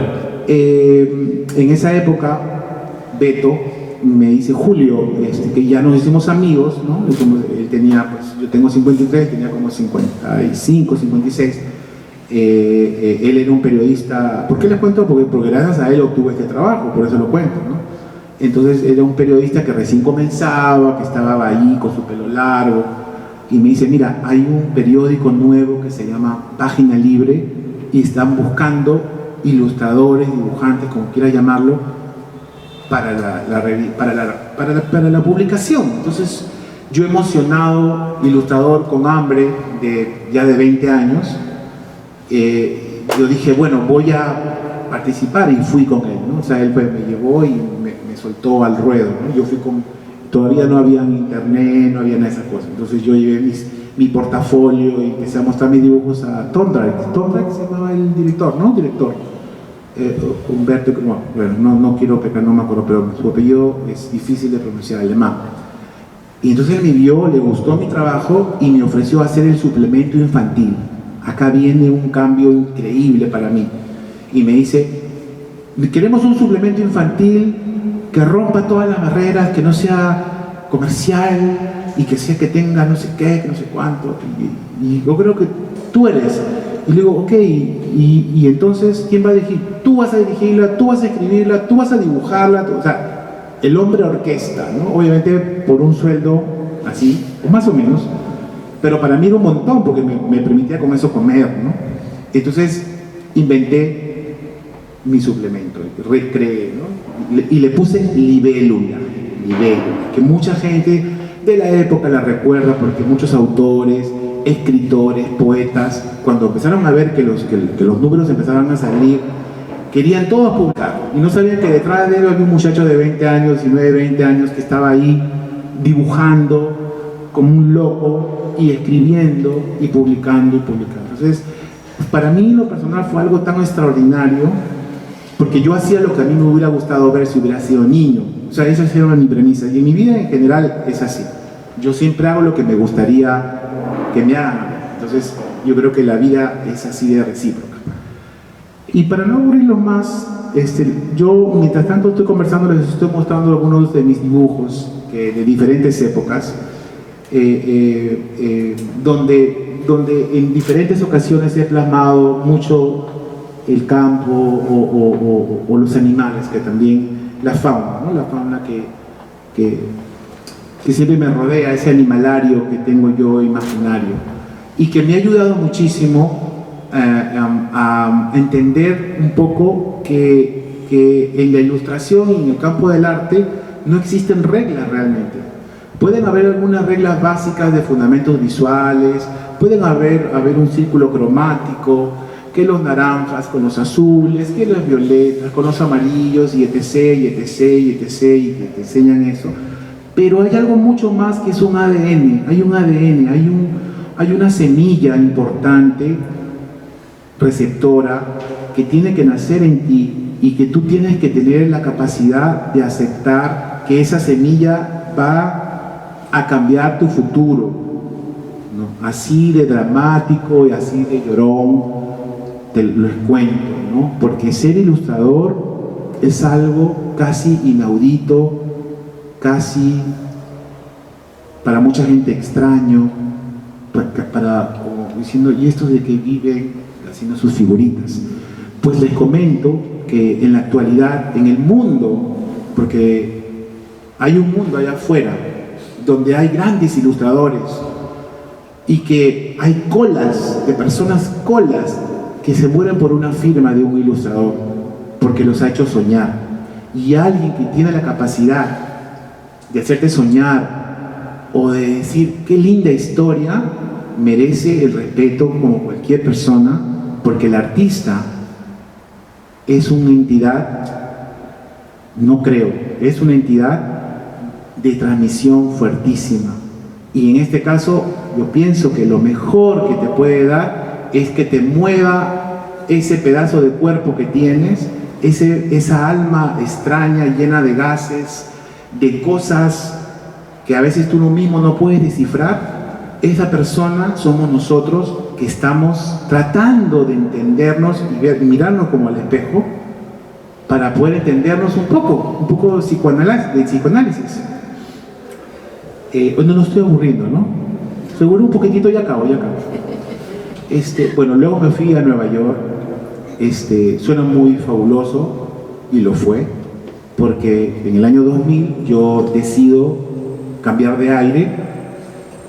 en esa época, Beto me dice: Julio, que ya nos hicimos amigos, ¿no? Él tenía, pues, yo tengo 53, tenía como 55, 56. Él era un periodista. ¿Por qué les cuento? Porque gracias a él obtuve este trabajo, por eso lo cuento, ¿no? Entonces era un periodista que recién comenzaba, que estaba ahí con su pelo largo, y me dice: mira, hay un periódico nuevo que se llama Página Libre y están buscando ilustradores, dibujantes, como quieras llamarlo, para la publicación. Entonces yo, emocionado, ilustrador con hambre ya de 20 años, yo dije: bueno, voy a participar, y fui con él, ¿no? O sea, él me llevó y me soltó al ruedo, ¿no? Yo fui todavía no había internet, no había nada de esas cosas. Entonces yo llevé mi portafolio y empecé a mostrar mis dibujos a Tondrak. Tondrak se llamaba el director, ¿no? Humberto, no quiero pecar, no me acuerdo, pero su apellido es difícil de pronunciar, alemán. Y entonces él me vio, le gustó mi trabajo y me ofreció hacer el suplemento infantil. Acá viene un cambio increíble para mí. Y me dice: queremos un suplemento infantil que rompa todas las barreras, que no sea comercial y que tenga no sé qué, que no sé cuánto. Y yo creo que tú eres. Y le digo: ok, y entonces, ¿quién va a dirigir? Tú vas a dirigirla, tú vas a escribirla, tú vas a dibujarla. O sea, el hombre orquesta, ¿no? Obviamente por un sueldo así, o más o menos, pero para mí era un montón, porque me permitía con eso comer, ¿no? Entonces inventé mi suplemento, recreé, ¿no? Y le puse libélula, que mucha gente de la época la recuerda, porque muchos autores, escritores, poetas, cuando empezaron a ver que los números empezaban a salir, querían todos publicar, y no sabían que detrás de él había un muchacho de 20 años, 19, 20 años, que estaba ahí dibujando como un loco y escribiendo y publicando. Entonces, para mí, lo personal, fue algo tan extraordinario, porque yo hacía lo que a mí me hubiera gustado ver si hubiera sido niño. O sea, esa era mi premisa, y en mi vida en general es así. Yo siempre hago lo que me gustaría que me hagan. Entonces yo creo que la vida es así de recíproca. Y para no aburrirlos más, yo mientras tanto estoy conversando, les estoy mostrando algunos de mis dibujos de diferentes épocas, donde en diferentes ocasiones he plasmado mucho el campo o los animales, que también la fauna, ¿no? La fauna que siempre me rodea, ese animalario que tengo yo imaginario, y que me ha ayudado muchísimo a entender un poco que en la ilustración y en el campo del arte no existen reglas realmente. Pueden haber algunas reglas básicas de fundamentos visuales, pueden haber un círculo cromático, que los naranjas con los azules, que los violetas con los amarillos, y etc, y etc, y etc, y que te enseñan eso. Pero hay algo mucho más, que es un ADN, hay una semilla importante, receptora, que tiene que nacer en ti, y que tú tienes que tener la capacidad de aceptar que esa semilla va a cambiar tu futuro, ¿no? Así de dramático y así de llorón te lo cuento, ¿no? Porque ser ilustrador es algo casi inaudito, casi para mucha gente extraño, como diciendo: ¿y estos de que viven haciendo sus figuritas? Pues les comento que en la actualidad, en el mundo porque hay un mundo allá afuera donde hay grandes ilustradores y que hay colas de personas, colas que se mueren por una firma de un ilustrador porque los ha hecho soñar. Y alguien que tiene la capacidad de hacerte soñar o de decir qué linda historia, merece el respeto como cualquier persona, porque el artista es una entidad, no creo, es una entidad de transmisión fuertísima. Y en este caso, yo pienso que lo mejor que te puede dar es que te mueva ese pedazo de cuerpo que tienes, esa alma extraña, llena de gases, de cosas que a veces tú mismo no puedes descifrar. Esa persona somos nosotros que estamos tratando de entendernos y mirarnos como al espejo para poder entendernos un poco de psicoanálisis. No estoy aburriendo, ¿no? Seguro un poquitito y acabo. Bueno, luego me fui a Nueva York. Suena muy fabuloso, y lo fue, porque en el año 2000 yo decido cambiar de aire,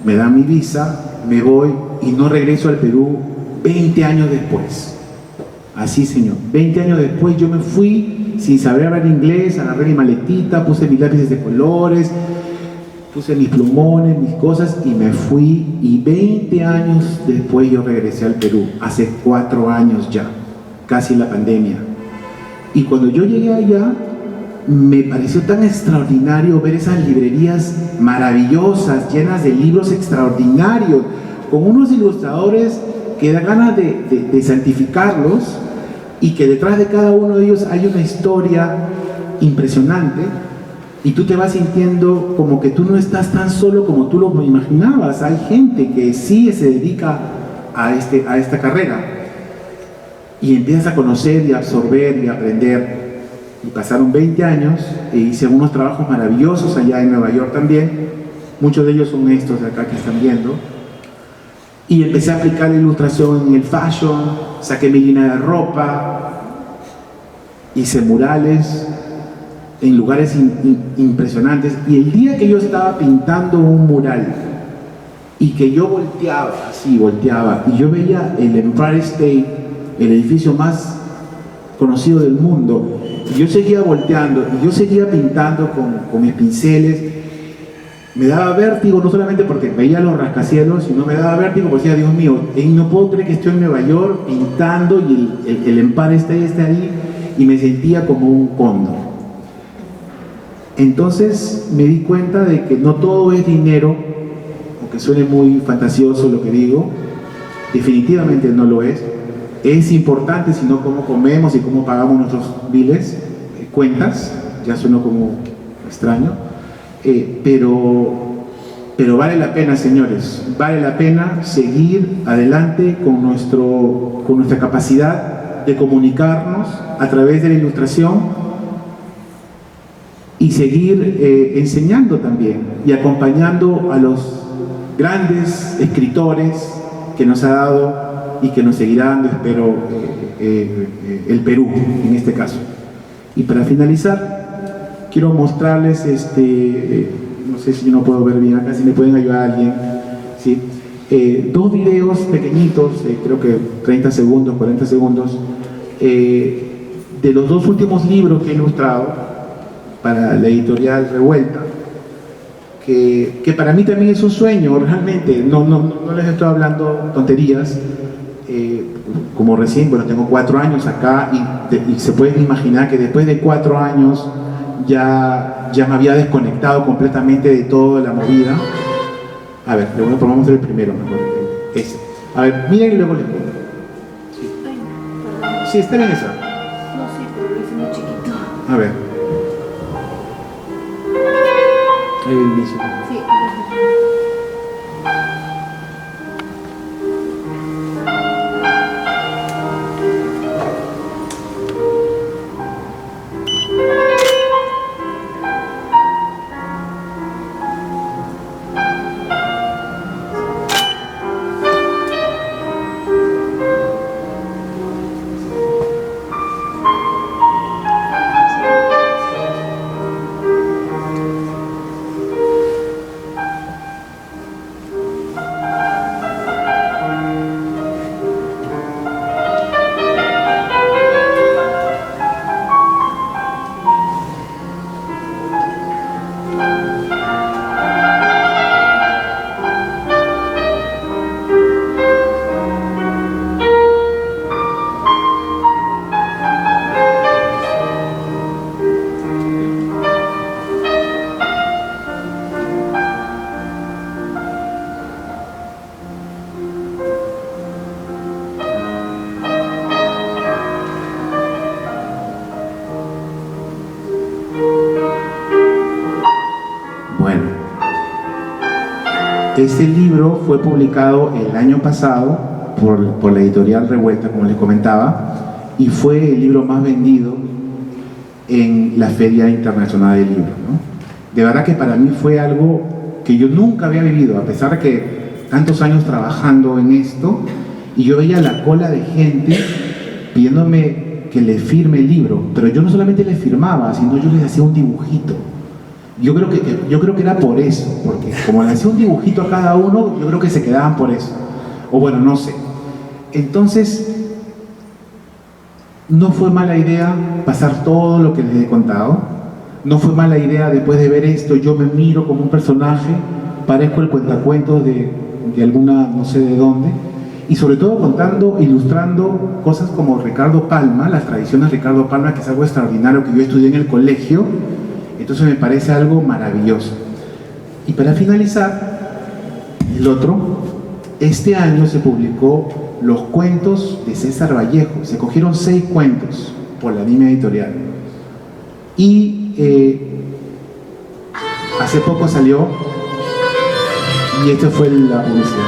me dan mi visa, me voy y no regreso al Perú 20 años después. Así, señor, 20 años después yo me fui sin saber hablar inglés, agarré mi maletita, puse mis lápices de colores, puse mis plumones, mis cosas y me fui, y 20 años después yo regresé al Perú, hace 4 años ya, casi la pandemia. Y cuando yo llegué allá, me pareció tan extraordinario ver esas librerías maravillosas, llenas de libros extraordinarios, con unos ilustradores que da ganas de santificarlos, y que detrás de cada uno de ellos hay una historia impresionante, y tú te vas sintiendo como que tú no estás tan solo como tú lo imaginabas. Hay gente que sí se dedica a esta carrera, y empiezas a conocer y a absorber y a aprender. Y pasaron 20 años e hice unos trabajos maravillosos allá en Nueva York también. Muchos de ellos son estos de acá que están viendo. Y empecé a aplicar la ilustración en el fashion, saqué mi línea de ropa, hice murales en lugares impresionantes. Y el día que yo estaba pintando un mural y que yo volteaba, y yo veía el Empire State, el edificio más conocido del mundo, y yo seguía volteando y yo seguía pintando con mis pinceles, me daba vértigo, no solamente porque veía los rascacielos, sino me daba vértigo porque decía, Dios mío, no puedo creer que estoy en Nueva York pintando y el Empire State está ahí, y me sentía como un cóndor. Entonces me di cuenta de que no todo es dinero, aunque suene muy fantasioso lo que digo, definitivamente no lo es. Es importante, sino cómo comemos y cómo pagamos nuestros biles, cuentas, ya suena como extraño, pero vale la pena, señores, vale la pena seguir adelante con nuestra capacidad de comunicarnos a través de la ilustración, y seguir enseñando también y acompañando a los grandes escritores que nos ha dado y que nos seguirá dando, espero, el Perú en este caso. Y para finalizar, quiero mostrarles, no sé si no puedo ver bien acá, si me pueden ayudar a alguien, ¿sí? 2 videos pequeñitos, creo que 30 segundos, 40 segundos, de los 2 últimos libros que he ilustrado para la editorial Revuelta, que para mí también es un sueño, realmente, no les estoy hablando tonterías. Como recién, bueno, tengo 4 años acá, y se pueden imaginar que después de 4 años ya me había desconectado completamente de toda la movida. A ver, luego probamos el primero mejor. Ese. A ver, miren y luego les pongo. Sí, está bien esa. No, sí, pero lo hice muy chiquito. A ver. Ahí el inicio. Sí. Este libro fue publicado el año pasado por la editorial Revuelta, como les comentaba, y fue el libro más vendido en la Feria Internacional del Libro, ¿no? De verdad que para mí fue algo que yo nunca había vivido, a pesar de que tantos años trabajando en esto, y yo veía la cola de gente pidiéndome que le firme el libro, pero yo no solamente le firmaba, sino yo les hacía un dibujito. Yo creo que era por eso, porque como le hacía un dibujito a cada uno, yo creo que se quedaban por eso. O bueno, no sé. Entonces, no fue mala idea pasar todo lo que les he contado. No fue mala idea después de ver esto, yo me miro como un personaje, parezco el cuentacuentos de alguna, no sé de dónde, y sobre todo contando, ilustrando cosas como Ricardo Palma, las tradiciones de Ricardo Palma, que es algo extraordinario que yo estudié en el colegio. Entonces me parece algo maravilloso. Y para finalizar, el otro, este año se publicó Los cuentos de César Vallejo. Se cogieron 6 cuentos por la Anime Editorial. Y hace poco salió, y esta fue la publicidad.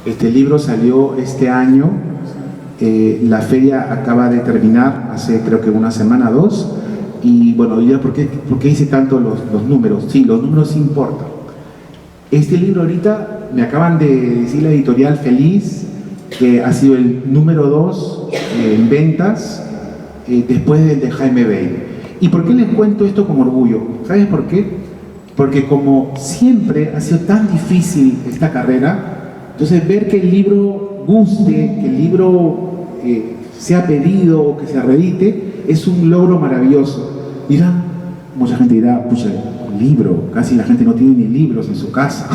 Este libro salió este año, la feria acaba de terminar hace creo que una semana o 2, y bueno, ¿por qué hice tanto los números? Sí, los números importan. Este libro ahorita me acaban de decir la editorial Feliz que ha sido el número 2 en ventas después del de Jaime Bailey. ¿Y por qué les cuento esto con orgullo? ¿Sabes por qué? Porque como siempre ha sido tan difícil esta carrera, entonces ver que el libro guste, que el libro sea pedido o que se reedite, es un logro maravilloso. Dirán, mucha gente dirá, pucha, un libro, casi la gente no tiene ni libros en su casa,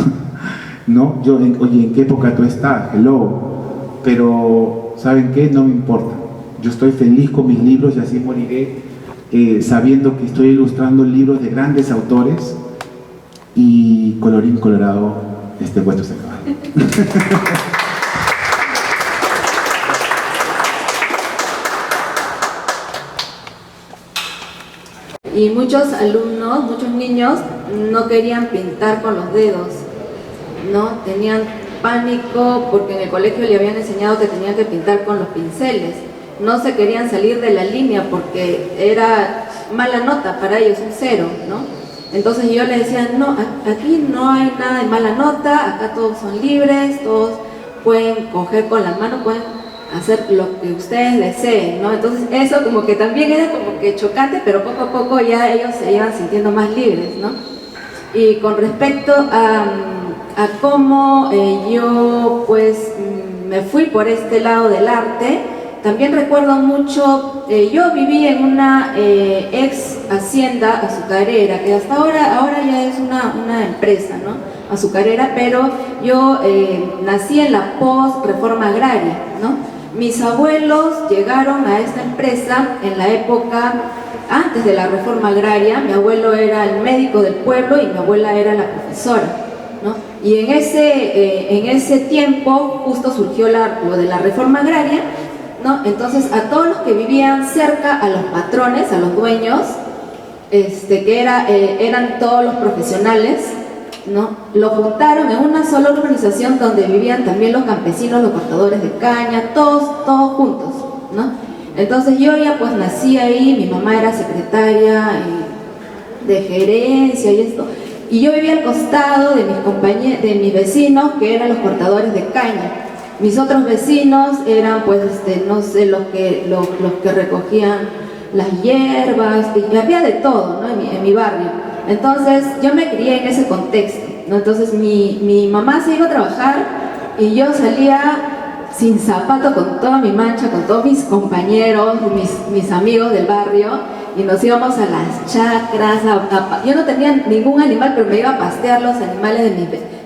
¿no? Oye, ¿en qué época tú estás? Hello. Pero, ¿saben qué? No me importa. Yo estoy feliz con mis libros y así moriré sabiendo que estoy ilustrando libros de grandes autores y colorín colorado, este cuento se acaba. Y muchos alumnos, muchos niños no querían pintar con los dedos, ¿no? Tenían pánico porque en el colegio le habían enseñado que tenían que pintar con los pinceles. No se querían salir de la línea porque era mala nota para ellos, un 0, ¿no? Entonces yo les decía, no, aquí no hay nada de mala nota, acá todos son libres, todos pueden coger con la mano, pueden hacer lo que ustedes deseen, ¿no? Entonces eso como que también era como que chocante, pero poco a poco ya ellos se iban sintiendo más libres, ¿no? Y con respecto a cómo yo pues me fui por este lado del arte, también recuerdo mucho, yo viví en una ex hacienda azucarera, que hasta ahora ya es una empresa, ¿no? Azucarera, pero yo nací en la post-reforma agraria, ¿no? Mis abuelos llegaron a esta empresa en la época antes de la reforma agraria. Mi abuelo era el médico del pueblo y mi abuela era la profesora, ¿no? Y en ese tiempo justo surgió lo de la reforma agraria, ¿no? Entonces a todos los que vivían cerca, a los patrones, a los dueños, que eran todos los profesionales, ¿no? Lo juntaron en una sola organización donde vivían también los campesinos, los cortadores de caña, todos juntos, ¿no? Entonces yo ya pues nací ahí, mi mamá era secretaria de gerencia y esto, y yo vivía al costado de mis vecinos que eran los cortadores de caña. Mis otros vecinos eran, pues, no sé, los que recogían las hierbas, y había de todo, ¿no? En mi barrio. Entonces, yo me crié en ese contexto, ¿no? Entonces, mi mamá se iba a trabajar y yo salía sin zapato, con toda mi mancha, con todos mis compañeros, mis amigos del barrio, y nos íbamos a las chacras. Yo no tenía ningún animal, pero me iba a pastear los animales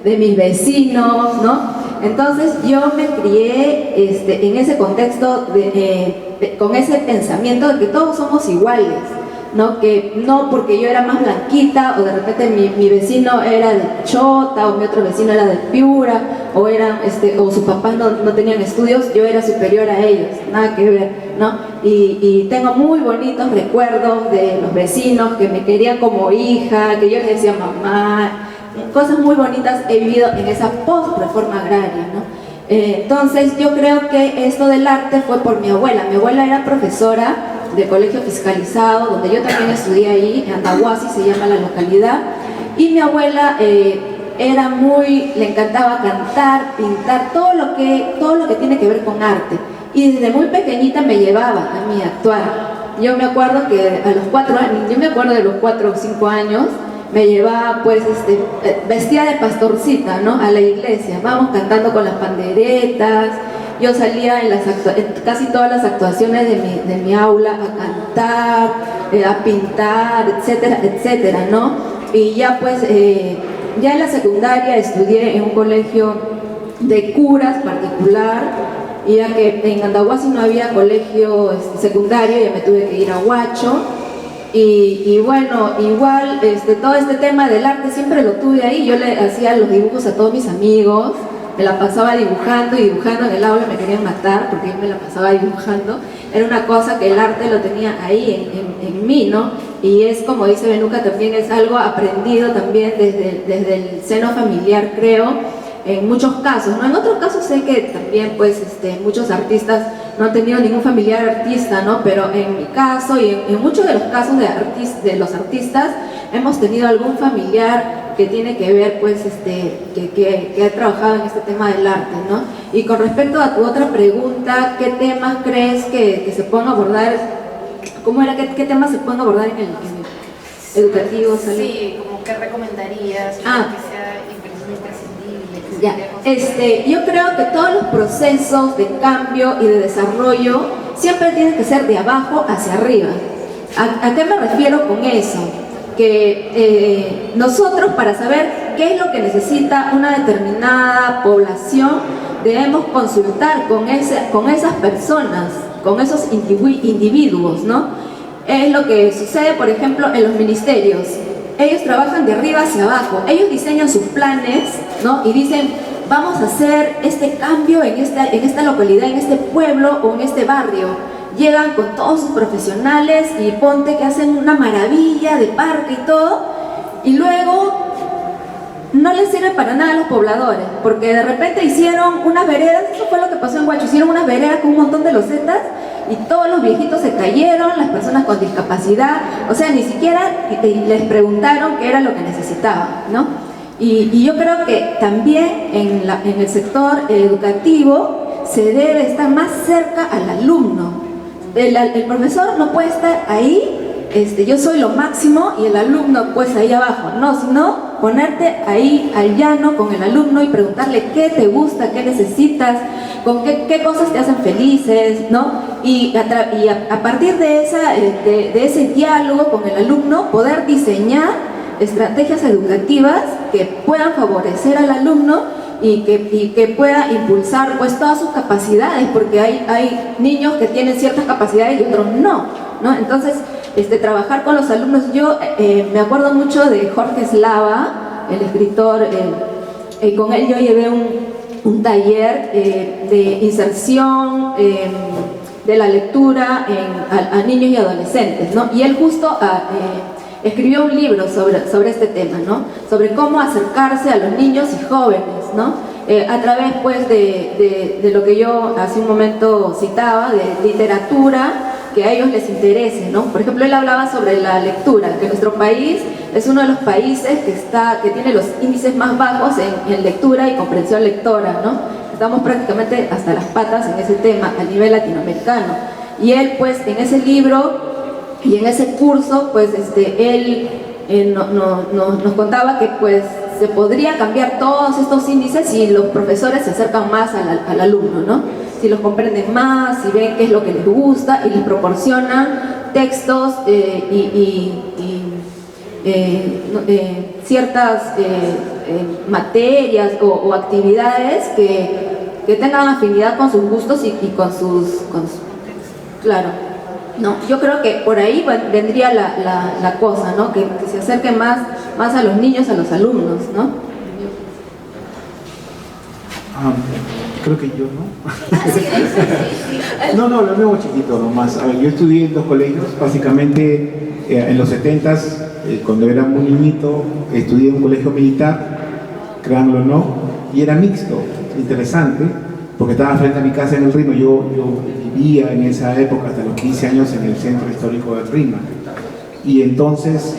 de mis vecinos, ¿no? Entonces yo me crié en ese contexto, con ese pensamiento de que todos somos iguales, ¿no? Que no porque yo era más blanquita, o de repente mi vecino era de Chota, o mi otro vecino era de Piura, o sus papás no tenían estudios, yo era superior a ellos, nada que ver, ¿no? Y tengo muy bonitos recuerdos de los vecinos que me querían como hija, que yo les decía mamá, cosas muy bonitas he vivido en esa post-reforma agraria, ¿no? Entonces yo creo que esto del arte fue por mi abuela. Mi abuela era profesora de colegio fiscalizado, donde yo también estudié ahí, en Andahuasi se llama la localidad, y mi abuela le encantaba cantar, pintar, todo lo que tiene que ver con arte, y desde muy pequeñita me llevaba a mí a actuar. Yo me acuerdo que a los 4 años, yo me acuerdo de los 4 o 5 años, me llevaba pues vestida de pastorcita, ¿no? A la iglesia, vamos cantando con las panderetas. Yo salía en casi todas las actuaciones de mi aula a cantar, a pintar, etcétera, etcétera, ¿no? Y ya pues, ya en la secundaria estudié en un colegio de curas particular, y ya que en Andahuasi no había colegio secundario, ya me tuve que ir a Huacho. Y bueno, igual todo este tema del arte siempre lo tuve ahí. Yo le hacía los dibujos a todos mis amigos, me la pasaba dibujando y dibujando. En el aula me querían matar porque yo me la pasaba dibujando. Era una cosa que el arte lo tenía ahí en mí, ¿no? Y es como dice Benuca, también es algo aprendido también desde el seno familiar, creo, en muchos casos, ¿no? En otros casos sé que también pues muchos artistas no han tenido ningún familiar artista, ¿no? Pero en mi caso y en muchos de los casos de los artistas hemos tenido algún familiar que tiene que ver pues que ha trabajado en este tema del arte, ¿no? Y con respecto a tu otra pregunta, ¿qué temas crees que se pueden abordar? ¿Cómo era? ¿Qué temas se pueden abordar en el educativo? ¿Salud? Sí, como qué recomendarías, que sea imprescindible. Ya, yo creo que todos los procesos de cambio y de desarrollo siempre tienen que ser de abajo hacia arriba. ¿A qué me refiero con eso? Que nosotros, para saber qué es lo que necesita una determinada población, debemos consultar con esas personas, con esos individuos, ¿no? Es lo que sucede, por ejemplo, en los ministerios. Ellos trabajan de arriba hacia abajo, ellos diseñan sus planes, ¿no? Y dicen, vamos a hacer este cambio en esta localidad, en este pueblo o en este barrio. Llegan con todos sus profesionales y ponte que hacen una maravilla de parque y todo, y luego no les sirve para nada a los pobladores, porque de repente hicieron unas veredas. Eso fue lo que pasó en Huacho, hicieron unas veredas con un montón de losetas y todos los viejitos se cayeron, las personas con discapacidad, o sea, ni siquiera les preguntaron qué era lo que necesitaban, ¿no? Y yo creo que también en el sector educativo se debe estar más cerca al alumno. El profesor no puede estar ahí, yo soy lo máximo y el alumno pues ahí abajo, no, sino ponerte ahí al llano con el alumno y preguntarle qué te gusta, qué necesitas, con qué cosas te hacen felices, ¿no? Y a partir de ese diálogo con el alumno poder diseñar estrategias educativas que puedan favorecer al alumno y que pueda impulsar pues todas sus capacidades, porque hay niños que tienen ciertas capacidades y otros no, Entonces, trabajar con los alumnos. Yo me acuerdo mucho de Jorge Slava, el escritor, con él yo llevé un taller de inserción de la lectura a niños y adolescentes, ¿no? Y él justo escribió un libro sobre este tema, ¿no? Sobre cómo acercarse a los niños y jóvenes, ¿no? A través pues de lo que yo hace un momento citaba, de literatura que a ellos les interese, ¿no? Por ejemplo, él hablaba sobre la lectura, que nuestro país es uno de los países que tiene los índices más bajos en lectura y comprensión lectora, ¿no? Estamos prácticamente hasta las patas en ese tema a nivel latinoamericano. Y él, pues, en ese libro y en ese curso, pues, él nos contaba que, pues, se podría cambiar todos estos índices si los profesores se acercan más al alumno, ¿no? Si los comprenden más, si ven qué es lo que les gusta y les proporcionan textos ciertas materias o actividades que tengan afinidad con sus gustos y con sus claro. No, yo creo que por ahí vendría la cosa, ¿no? Que se acerque más a los niños, a los alumnos, ¿no? Creo que yo, ¿no? No, lo veo chiquito nomás. A ver, yo estudié en 2 colegios, básicamente en los 70s, cuando era muy niñito, estudié en un colegio militar, créanlo o no, y era mixto, interesante, porque estaba frente a mi casa en el Rima. Yo vivía en esa época, hasta los 15 años, en el centro histórico del Rima. Y entonces,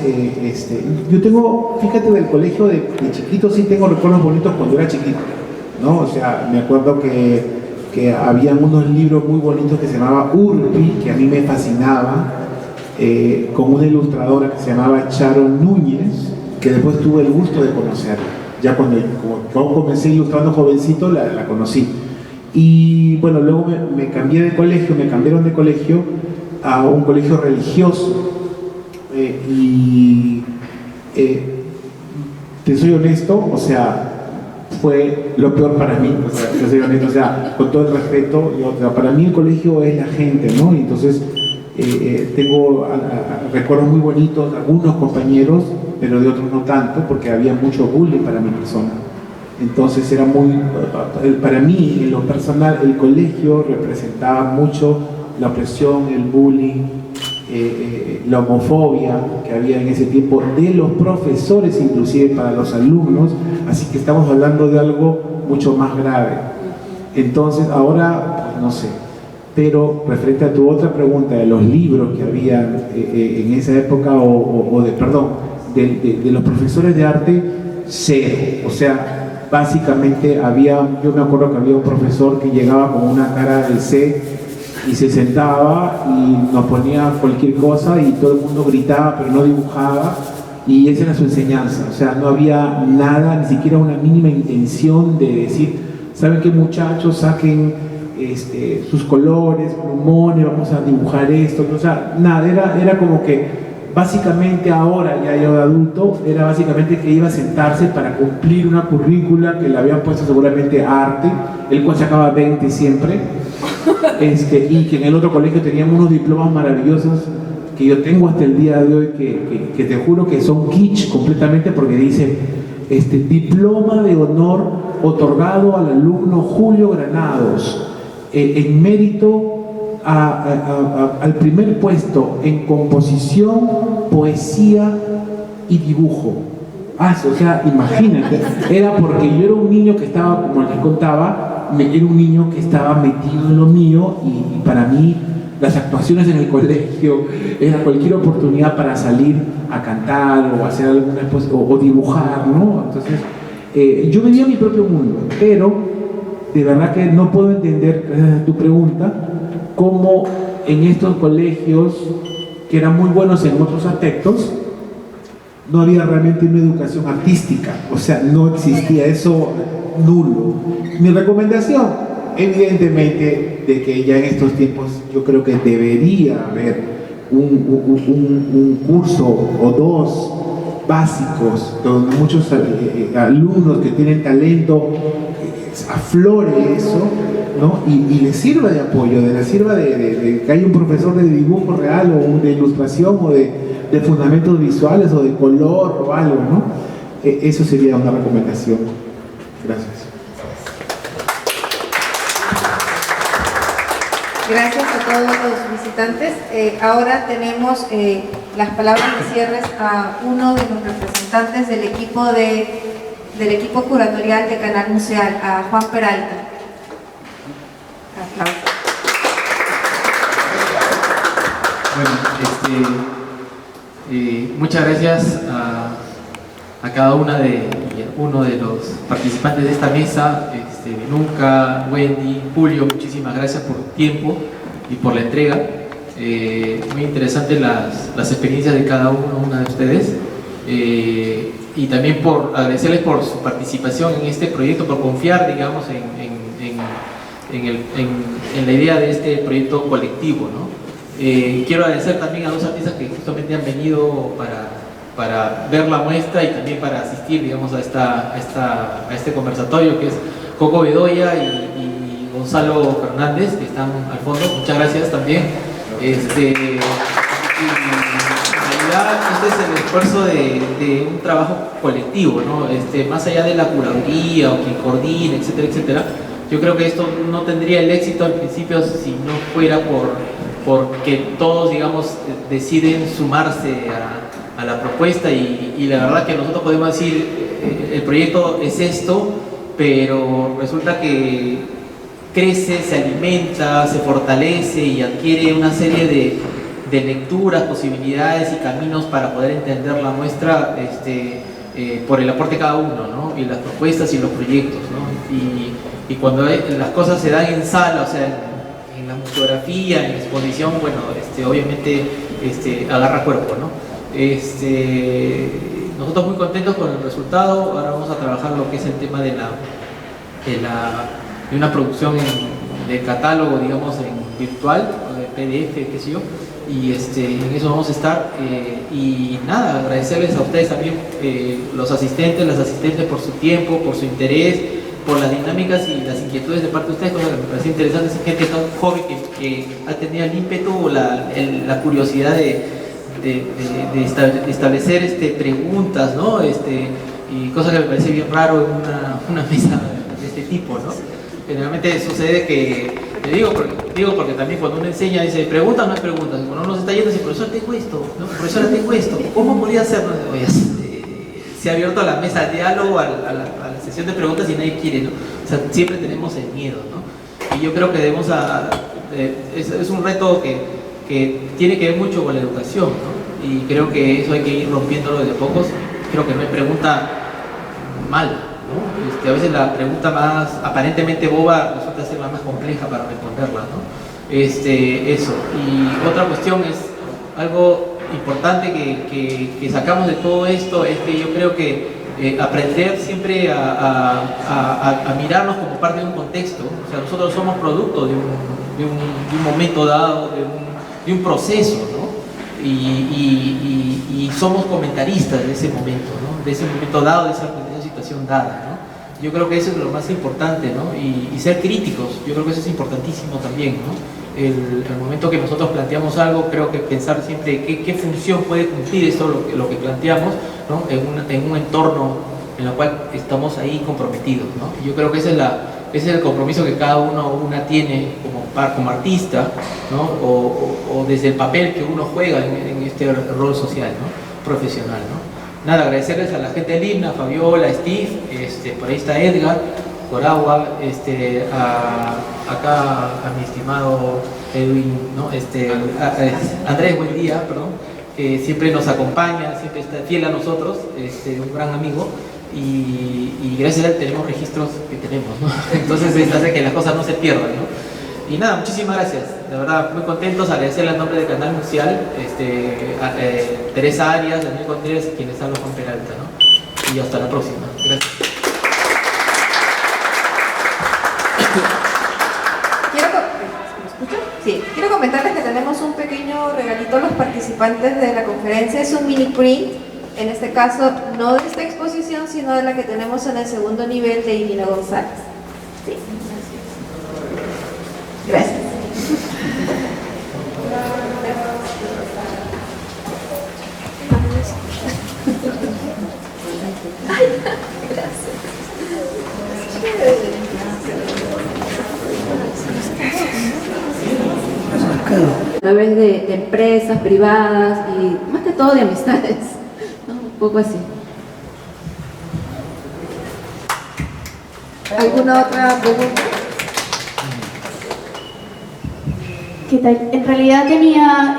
yo tengo, fíjate, del colegio de chiquito sí tengo recuerdos bonitos cuando era chiquito, ¿no? O sea, me acuerdo que habían unos libros muy bonitos que se llamaba Urbi, que a mí me fascinaba, con una ilustradora que se llamaba Charo Núñez, que después tuve el gusto de conocerla. Ya cuando comencé ilustrando jovencito, la conocí. Y bueno, luego me cambiaron de colegio a un colegio religioso. Te soy honesto, o sea, fue lo peor para mí, o sea, te soy honesto, o sea, con todo el respeto, o sea, para mí el colegio es la gente, ¿no? Y entonces tengo recuerdos muy bonitos de algunos compañeros, pero de otros no tanto, porque había mucho bullying para mi persona. Entonces era para mí, en lo personal, el colegio representaba mucho la opresión, el bullying, la homofobia que había en ese tiempo de los profesores, inclusive para los alumnos, así que estamos hablando de algo mucho más grave. Entonces ahora, pues no sé, pero referente a tu otra pregunta de los libros que había en esa época, de los profesores de arte, cero. O sea, básicamente yo me acuerdo que había un profesor que llegaba con una cara de C y se sentaba y nos ponía cualquier cosa y todo el mundo gritaba pero no dibujaba, y esa era su enseñanza. O sea, no había nada, ni siquiera una mínima intención de decir, ¿saben qué, muchachos? Saquen sus colores, plumones, vamos a dibujar esto. O sea, nada, era como que básicamente ahora, ya yo de adulto, era básicamente que iba a sentarse para cumplir una currícula que le habían puesto seguramente arte, el cual sacaba 20 siempre, y que en el otro colegio teníamos unos diplomas maravillosos que yo tengo hasta el día de hoy, que te juro que son kitsch completamente, porque dice diploma de honor otorgado al alumno Julio Granados en mérito al primer puesto en composición, poesía y dibujo. O sea, imagínate, era porque yo era un niño que estaba, como les contaba, era un niño que estaba metido en lo mío, y para mí las actuaciones en el colegio era cualquier oportunidad para salir a cantar o hacer alguna o dibujar, ¿no? Entonces, yo vivía mi propio mundo, pero de verdad que no puedo entender tu pregunta, cómo en estos colegios que eran muy buenos en otros aspectos, no había realmente una educación artística. O sea, no existía eso, nulo. Mi recomendación, evidentemente, de que ya en estos tiempos yo creo que debería haber un curso o 2 básicos donde muchos alumnos que tienen talento aflore eso, ¿no? Y les sirva de apoyo, les sirva de que haya un profesor de dibujo real o de ilustración o de fundamentos visuales o de color o algo, ¿no? Eso sería una recomendación. Gracias. Gracias a todos los visitantes. Ahora tenemos las palabras de cierres a uno de los representantes del equipo curatorial de Canal Museal, a Juan Peralta. Aplausos. Bueno, muchas gracias cada uno de los participantes de esta mesa, Nunca, Wendy, Julio, muchísimas gracias por tu tiempo y por la entrega. Muy interesantes las experiencias de cada una de ustedes. Y también por agradecerles por su participación en este proyecto, por confiar, digamos, en la idea de este proyecto colectivo, ¿no? Quiero agradecer también a dos artistas que justamente han venido para ver la muestra y también para asistir, digamos, a este conversatorio, que es Coco Bedoya y Gonzalo Fernández, que están al fondo. Muchas gracias también. En realidad este es el esfuerzo de un trabajo colectivo, ¿no? Más allá de la curaduría o quien coordina, etcétera, etcétera. Yo creo que esto no tendría el éxito al principio si no fuera porque todos, digamos, deciden sumarse a la propuesta y la verdad que nosotros podemos decir el proyecto es esto, pero resulta que crece, se alimenta, se fortalece y adquiere una serie de lecturas, posibilidades y caminos para poder entender la muestra por el aporte de cada uno, ¿no? Y las propuestas y los proyectos, ¿no? Y cuando las cosas se dan en sala, o sea, en la museografía, en la exposición, bueno, obviamente agarra cuerpo, ¿no? Nosotros muy contentos con el resultado. Ahora vamos a trabajar lo que es el tema de una producción de catálogo, digamos, en virtual, o de PDF, qué sé yo, y en eso vamos a estar. Y nada, agradecerles a ustedes también, los asistentes, las asistentes, por su tiempo, por su interés, por las dinámicas y las inquietudes de parte de ustedes, cosa que me parece interesante. Es gente tan joven que ha tenido el ímpetu, la curiosidad de establecer preguntas, ¿no? Y cosa que me parece bien raro en una mesa de este tipo, ¿no? Generalmente sucede que, digo porque también cuando uno enseña dice, preguntas no hay preguntas, cuando uno se está yendo dice, profesor, tengo esto, ¿no? Profesora, tengo esto, ¿cómo podría hacerlo? Oye, se ha abierto la mesa al diálogo, a la sesión de preguntas y nadie quiere, ¿no? O sea, siempre tenemos el miedo, ¿no? Y yo creo que debemos es un reto que tiene que ver mucho con la educación, ¿no? Y creo que eso hay que ir rompiéndolo de pocos. Creo que no hay pregunta mala, ¿no? A veces la pregunta más aparentemente boba resulta ser la más compleja para responderla, ¿no? Eso. Y otra cuestión es algo importante que sacamos de todo esto, es que yo creo que aprender siempre a mirarnos como parte de un contexto. O sea, nosotros somos producto de un momento dado, de un proceso, ¿no? Y somos comentaristas de ese momento, ¿no? De ese momento dado, de esa situación dada, ¿no? Yo creo que eso es lo más importante, ¿no? Y ser críticos, yo creo que eso es importantísimo también, ¿no? El momento que nosotros planteamos algo, creo que pensar siempre qué función puede cumplir esto, lo que planteamos, ¿no? En un entorno en el cual estamos ahí comprometidos, ¿no? Y yo creo que ese es el compromiso que cada una tiene como artista, ¿no? O desde el papel que uno juega en este rol social, ¿no? Profesional, ¿no? Nada, agradecerles a la gente del himno, a Fabiola, a Steve, por ahí está Edgar, Coragua, acá a mi estimado Edwin, ¿no? Andrés, buen día, perdón, que siempre nos acompaña, siempre está fiel a nosotros, un gran amigo. Y gracias a él tenemos registros que tenemos, ¿no? Entonces hace que las cosas no se pierdan, ¿no? Y nada, muchísimas gracias, de verdad, muy contentos, agradecerle al nombre del Canal Museal, a Teresa Arias, Daniel Contreras, quienes hablan con Peralta, ¿no? Y hasta la próxima, gracias. Sí, quiero comentarles que tenemos un pequeño regalito a los participantes de la conferencia, es un mini print. En este caso, no de esta exposición, sino de la que tenemos en el segundo nivel de Irina González. Sí. Gracias. A través de empresas privadas y más que todo de amistades, ¿no? Un poco así. ¿Alguna otra pregunta? ¿Qué tal? En realidad tenía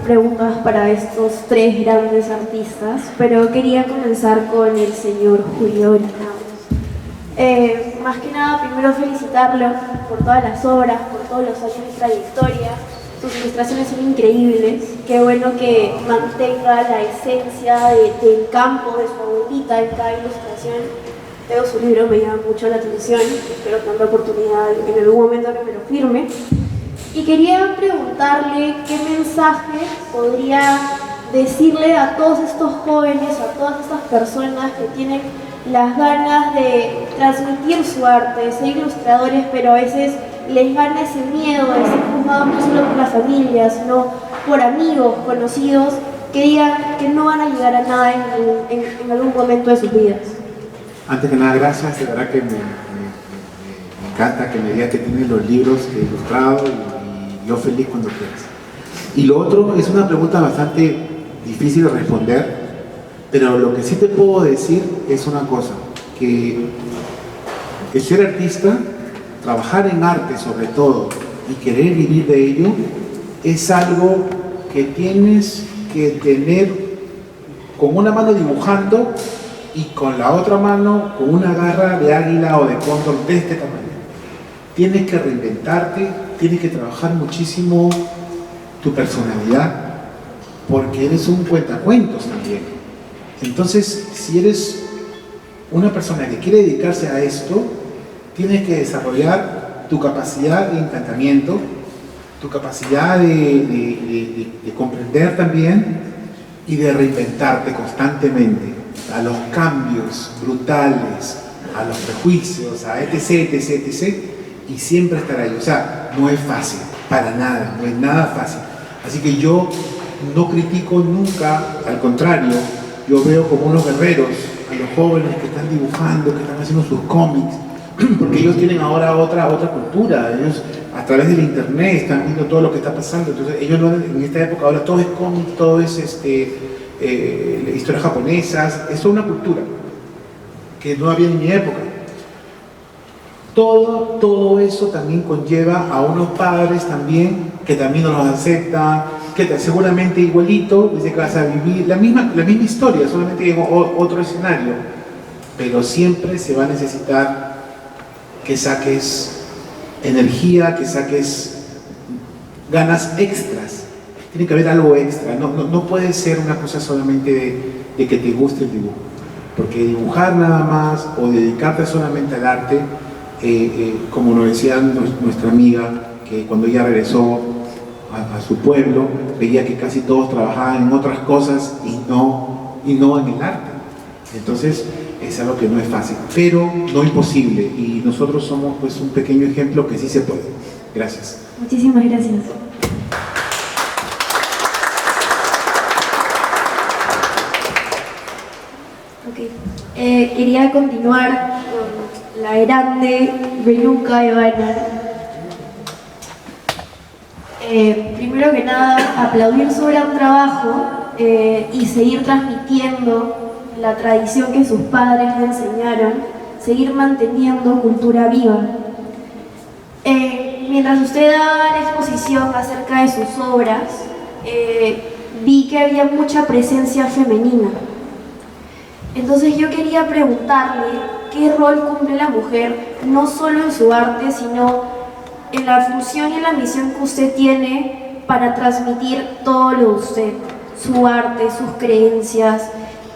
preguntas para estos tres grandes artistas, pero quería comenzar con el señor Julio Granados. Más que nada, primero felicitarlo por todas las obras, por todos los años de trayectoria. Sus ilustraciones son increíbles. Qué bueno que mantenga la esencia del campo de su abuelita en cada ilustración. Veo su libro, me llama mucho la atención. Espero tener la oportunidad en algún momento que me lo firme. Y quería preguntarle qué mensaje podría decirle a todos estos jóvenes, a todas estas personas que tienen las ganas de transmitir su arte, de ser ilustradores, pero a veces les gana ese miedo de ser juzgados no solo por la familia, sino por amigos, conocidos, que digan que no van a llegar a nada en algún momento de sus vidas. Antes que nada, gracias, de verdad que me encanta que me digas que tienes los libros que he ilustrado y yo feliz cuando quieras. Y lo otro es una pregunta bastante difícil de responder, pero lo que sí te puedo decir es una cosa, que el ser artista, trabajar en arte sobre todo y querer vivir de ello, es algo que tienes que tener con una mano dibujando y con la otra mano con una garra de águila o de cóndor de este tamaño. Tienes que reinventarte, tienes que trabajar muchísimo tu personalidad, porque eres un cuentacuentos también. Entonces, si eres una persona que quiere dedicarse a esto, tienes que desarrollar tu capacidad de encantamiento, tu capacidad de comprender también y de reinventarte constantemente a los cambios brutales, a los prejuicios, a etc, etc, etc, y siempre estar ahí. O sea, no es fácil, para nada, no es nada fácil. Así que yo no critico nunca, al contrario, yo veo como unos guerreros a los jóvenes que están dibujando, que están haciendo sus cómics, porque ellos tienen ahora otra cultura. Ellos a través del internet están viendo todo lo que está pasando. Entonces ellos en esta época ahora todo es cómic, todo es historias japonesas. Es toda una cultura que no había en mi época. Todo eso también conlleva a unos padres también que también no los aceptan, que seguramente igualito dice que vas a vivir la misma historia, solamente en otro escenario, pero siempre se va a necesitar que saques energía, que saques ganas extras. Tiene que haber algo extra, no puede ser una cosa solamente de que te guste el dibujo, porque dibujar nada más o dedicarte solamente al arte, como nos decía nuestra amiga, que cuando ella regresó a su pueblo, veía que casi todos trabajaban en otras cosas y no en el arte. Entonces es algo que no es fácil, pero no imposible, y nosotros somos pues un pequeño ejemplo que sí se puede. Gracias. Muchísimas gracias. Quería continuar con la grande Renuka Ivana. Primero que nada, aplaudir su gran trabajo y seguir transmitiendo la tradición que sus padres le enseñaron, seguir manteniendo cultura viva. Mientras usted daba la exposición acerca de sus obras, vi que había mucha presencia femenina. Entonces yo quería preguntarle qué rol cumple la mujer, no solo en su arte, sino en la función y en la misión que usted tiene para transmitir todo lo de usted, su arte, sus creencias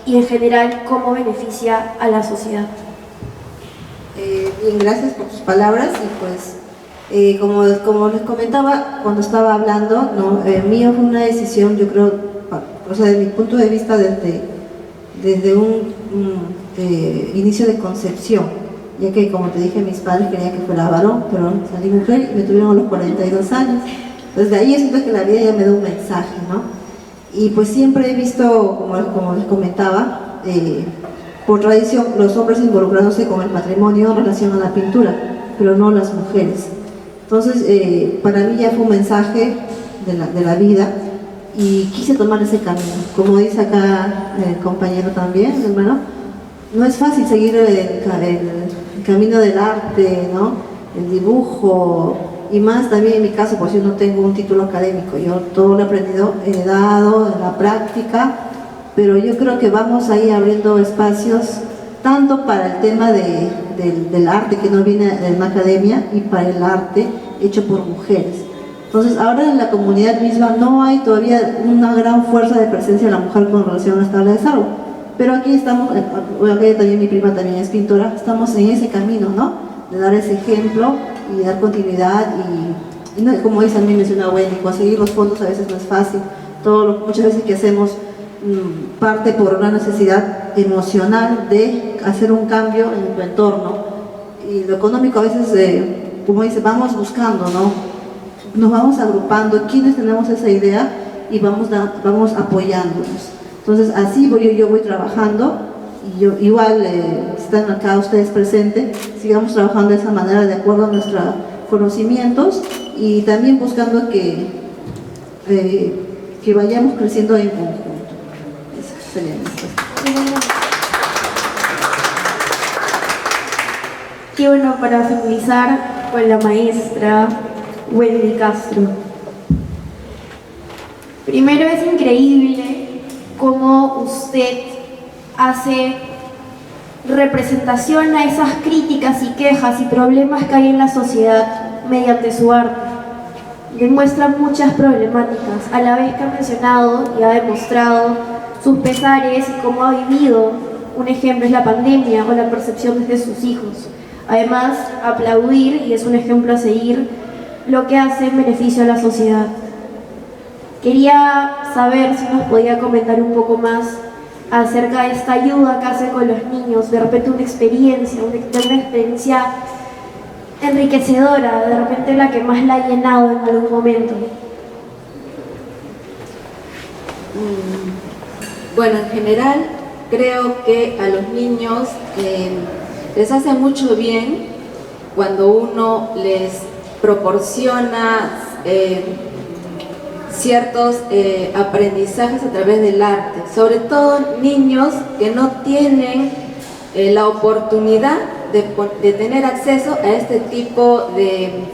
y en general cómo beneficia a la sociedad. Bien, gracias por tus palabras y pues como les comentaba cuando estaba hablando, ¿no? Mío fue una decisión, yo creo, o sea, desde mi punto de vista desde un inicio de concepción, ya que como te dije mis padres querían que fuera varón, pero salí mujer y me tuvieron a los 42 años. Entonces de ahí yo siento que la vida ya me da un mensaje, ¿no? Y pues siempre he visto, como les comentaba, por tradición los hombres involucrándose con el patrimonio en relación a la pintura, pero no las mujeres. Entonces para mí ya fue un mensaje de la vida y quise tomar ese camino. Como dice acá el compañero también, hermano, no es fácil seguir el camino del arte, ¿no? El dibujo, y más también en mi caso, por si no tengo un título académico, yo todo lo he aprendido, heredado en la práctica, pero yo creo que vamos a ir abriendo espacios tanto para el tema del arte que no viene de una academia y para el arte hecho por mujeres. Entonces ahora en la comunidad misma no hay todavía una gran fuerza de presencia de la mujer con relación a las tablas de salvo, pero aquí estamos, obviamente también mi prima también es pintora, estamos en ese camino, ¿no? De dar ese ejemplo y dar continuidad y no, como dice también menciona Wendy, conseguir los fondos a veces no es fácil, muchas veces que hacemos parte por una necesidad emocional de hacer un cambio en tu entorno, y lo económico a veces, como dice, vamos buscando, ¿no? Nos vamos agrupando quienes tenemos esa idea y vamos apoyándonos. Entonces así yo voy trabajando, y yo igual están acá ustedes presentes, sigamos trabajando de esa manera de acuerdo a nuestros conocimientos y también buscando que vayamos creciendo en conjunto. Esa sería mi respuesta. Y bueno, para finalizar con la maestra Wendy Castro. Primero, es increíble cómo usted hace representación a esas críticas y quejas y problemas que hay en la sociedad mediante su arte. Demuestra muchas problemáticas, a la vez que ha mencionado y ha demostrado sus pesares y cómo ha vivido. Un ejemplo es la pandemia o la percepción desde sus hijos. Además, aplaudir, y es un ejemplo a seguir, lo que hace en beneficio a la sociedad. Quería saber si nos podía comentar un poco más acerca de esta ayuda que hace con los niños, de repente una experiencia enriquecedora, de repente la que más la ha llenado en algún momento. Bueno, en general creo que a los niños les hace mucho bien cuando uno les proporciona ciertos aprendizajes a través del arte, sobre todo niños que no tienen la oportunidad de tener acceso a este tipo de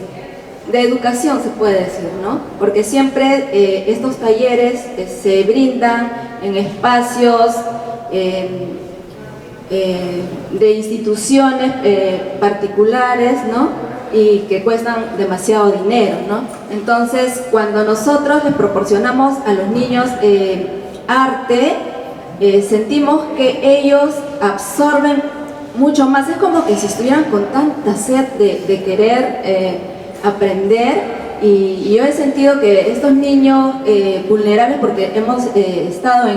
educación, se puede decir, ¿no? Porque siempre estos talleres se brindan en espacios de instituciones particulares, ¿no? Y que cuestan demasiado dinero, ¿no? Entonces, cuando nosotros les proporcionamos a los niños arte, sentimos que ellos absorben mucho más. Es como que si estuvieran con tanta sed de querer aprender. Y yo he sentido que estos niños vulnerables, porque hemos estado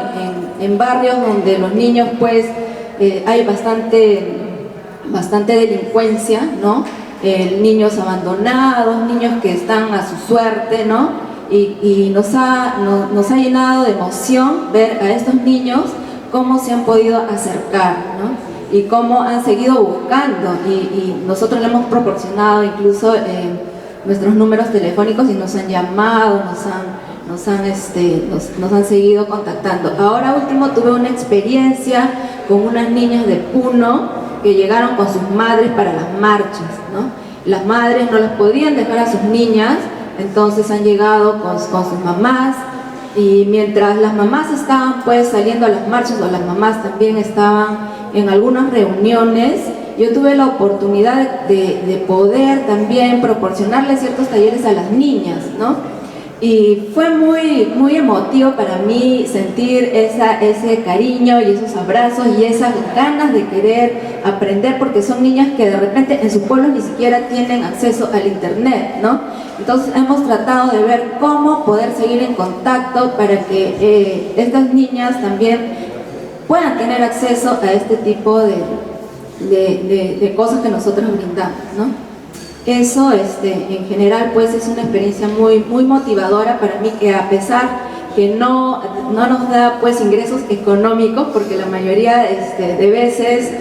en barrios donde los niños, pues, hay bastante delincuencia, ¿no? Niños abandonados, niños que están a su suerte, ¿no? Y nos ha llenado de emoción ver a estos niños cómo se han podido acercar, ¿no? Y cómo han seguido buscando, y nosotros le hemos proporcionado incluso nuestros números telefónicos y nos han llamado, nos han seguido contactando. Ahora último tuve una experiencia con unas niñas de Puno que llegaron con sus madres para las marchas, ¿no? Las madres no las podían dejar a sus niñas, entonces han llegado con sus mamás, y mientras las mamás estaban, pues, saliendo a las marchas, o las mamás también estaban en algunas reuniones, yo tuve la oportunidad de poder también proporcionarles ciertos talleres a las niñas, ¿no? Y fue muy emotivo para mí sentir ese cariño y esos abrazos y esas ganas de querer aprender, porque son niñas que de repente en sus pueblos ni siquiera tienen acceso al internet, ¿no? Entonces hemos tratado de ver cómo poder seguir en contacto para que estas niñas también puedan tener acceso a este tipo de cosas que nosotros brindamos, ¿no? Eso en general, pues, es una experiencia muy motivadora para mí, que a pesar que no nos da, pues, ingresos económicos, porque la mayoría de veces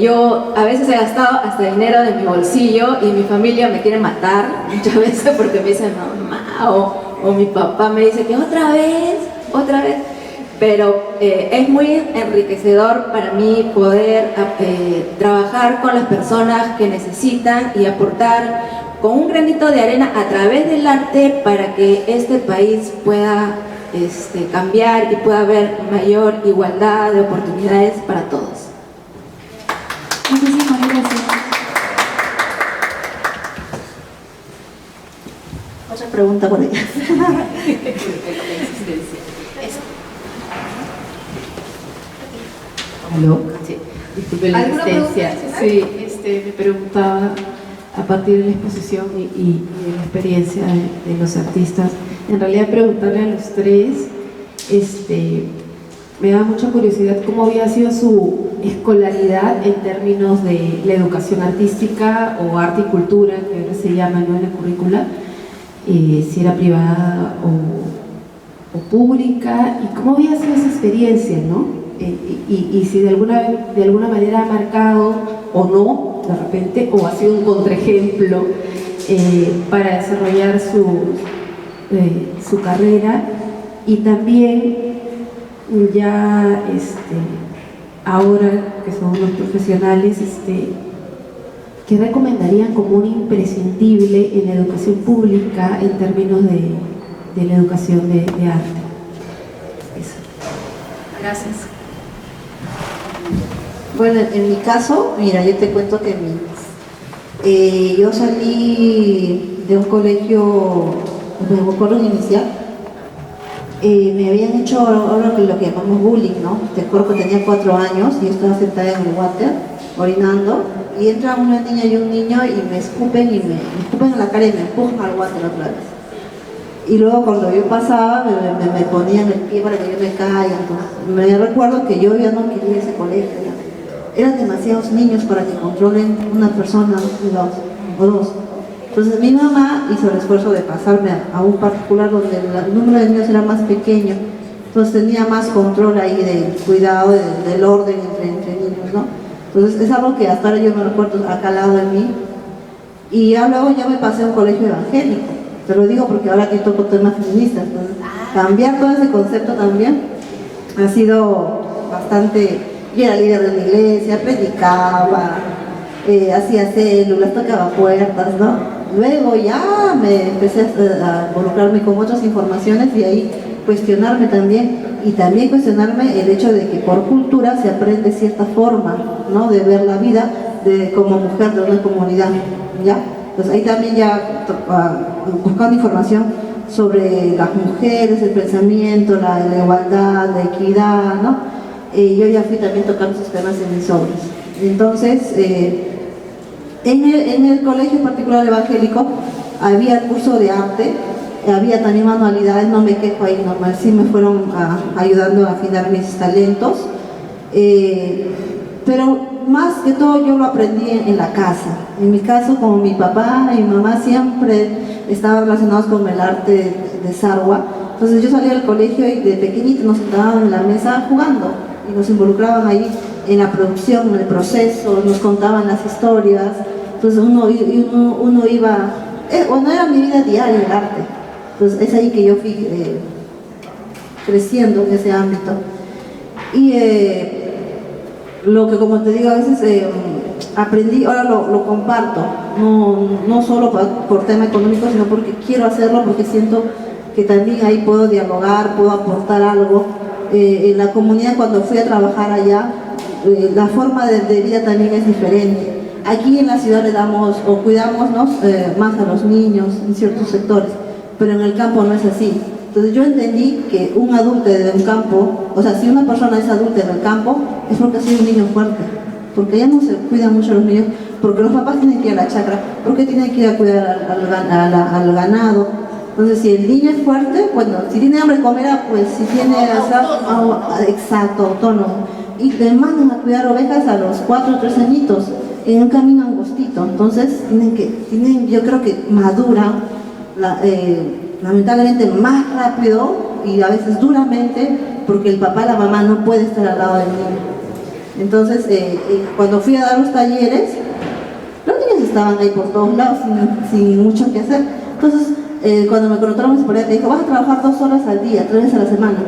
yo a veces he gastado hasta dinero de mi bolsillo, y mi familia me quiere matar muchas veces porque me dicen mamá, o mi papá me dice que otra vez, pero es muy enriquecedor para mí poder trabajar con las personas que necesitan y aportar con un granito de arena a través del arte para que este país pueda cambiar y pueda haber mayor igualdad de oportunidades para todos. Muchísimas gracias. Otra pregunta por ella. ¿Aló? Sí, disculpe la ¿Alguna insistencia. pregunta? Sí, me preguntaba a partir de la exposición y de la experiencia de los artistas, en realidad preguntarle a los tres, me da mucha curiosidad cómo había sido su escolaridad en términos de la educación artística o arte y cultura, que ahora se llama, ¿no?, en la currícula, si era privada o pública, y cómo había sido esa experiencia, ¿no? Y si de alguna manera ha marcado o no, de repente, o ha sido un contraejemplo para desarrollar su carrera. Y también ya ahora que son unos profesionales, ¿qué recomendarían como un imprescindible en la educación pública en términos de la educación de arte? Eso. Gracias. Bueno, en mi caso, mira, yo te cuento que yo salí de un colegio, me acuerdo inicial, me habían hecho ahora lo que llamamos bullying, ¿no? Te acuerdo que tenía 4 años y yo estaba sentada en el water, orinando, y entra una niña y un niño y me escupen en la cara y me empujan al water otra vez. Y luego cuando yo pasaba me ponían el pie para que yo me caiga. Entonces, me recuerdo que yo ya no quería ese colegio. Eran demasiados niños para que controlen una persona o dos. Entonces mi mamá hizo el esfuerzo de pasarme a un particular donde el número de niños era más pequeño. Entonces tenía más control ahí del cuidado, del orden entre niños, ¿no? Entonces es algo que hasta ahora yo me recuerdo ha calado en mí. Y ya luego ya me pasé a un colegio evangélico. Te lo digo porque ahora que toco temas feministas. Entonces, cambiar todo ese concepto también ha sido bastante... Yo era líder de la iglesia, predicaba, hacía células, tocaba puertas, ¿no? Luego ya me empecé a involucrarme con otras informaciones y ahí cuestionarme también, y también cuestionarme el hecho de que por cultura se aprende cierta forma, ¿no?, de ver la vida como mujer de una comunidad, ¿ya? Pues ahí también ya buscando información sobre las mujeres, el pensamiento, la igualdad, la equidad, ¿no? Yo ya fui también tocando esos temas en mis obras. Entonces, en el colegio particular evangélico había curso de arte, había también manualidades, no me quejo ahí, normal, sí me fueron ayudando a afinar mis talentos, pero más que todo yo lo aprendí en la casa. En mi caso, como mi papá y mi mamá siempre estaban relacionados con el arte de Sarwa, entonces yo salía del colegio y de pequeñito nos sentaban en la mesa jugando y nos involucraban ahí en la producción, en el proceso, nos contaban las historias. Entonces uno iba, bueno, era mi vida diaria el arte. Entonces es ahí que yo fui creciendo en ese ámbito. Y lo que, como te digo, a veces aprendí, ahora lo comparto, no solo por tema económico, sino porque quiero hacerlo, porque siento que también ahí puedo dialogar, puedo aportar algo. En la comunidad, cuando fui a trabajar allá, la forma de vida también es diferente. Aquí en la ciudad le damos o cuidamos más a los niños en ciertos sectores, pero en el campo no es así. Entonces yo entendí que un adulto de un campo, o sea, si una persona es adulta en el campo, es porque ha sido un niño fuerte, porque ya no se cuidan mucho los niños, porque los papás tienen que ir a la chacra, porque tienen que ir a cuidar al ganado. Entonces, si el niño es fuerte, bueno, si tiene hambre comerá, pues si tiene exacto, autónomo. Y te mandan a cuidar ovejas a los 4 o 3 añitos, en un camino angostito. Entonces, yo creo que maduran, lamentablemente más rápido y a veces duramente, porque el papá, la mamá no puede estar al lado del niño. Entonces, cuando fui a dar los talleres, los niños estaban ahí por todos lados, sin mucho que hacer. Entonces, cuando me contrataron mi supervisor, me dijo, vas a trabajar 2 horas al día, 3 veces a la semana,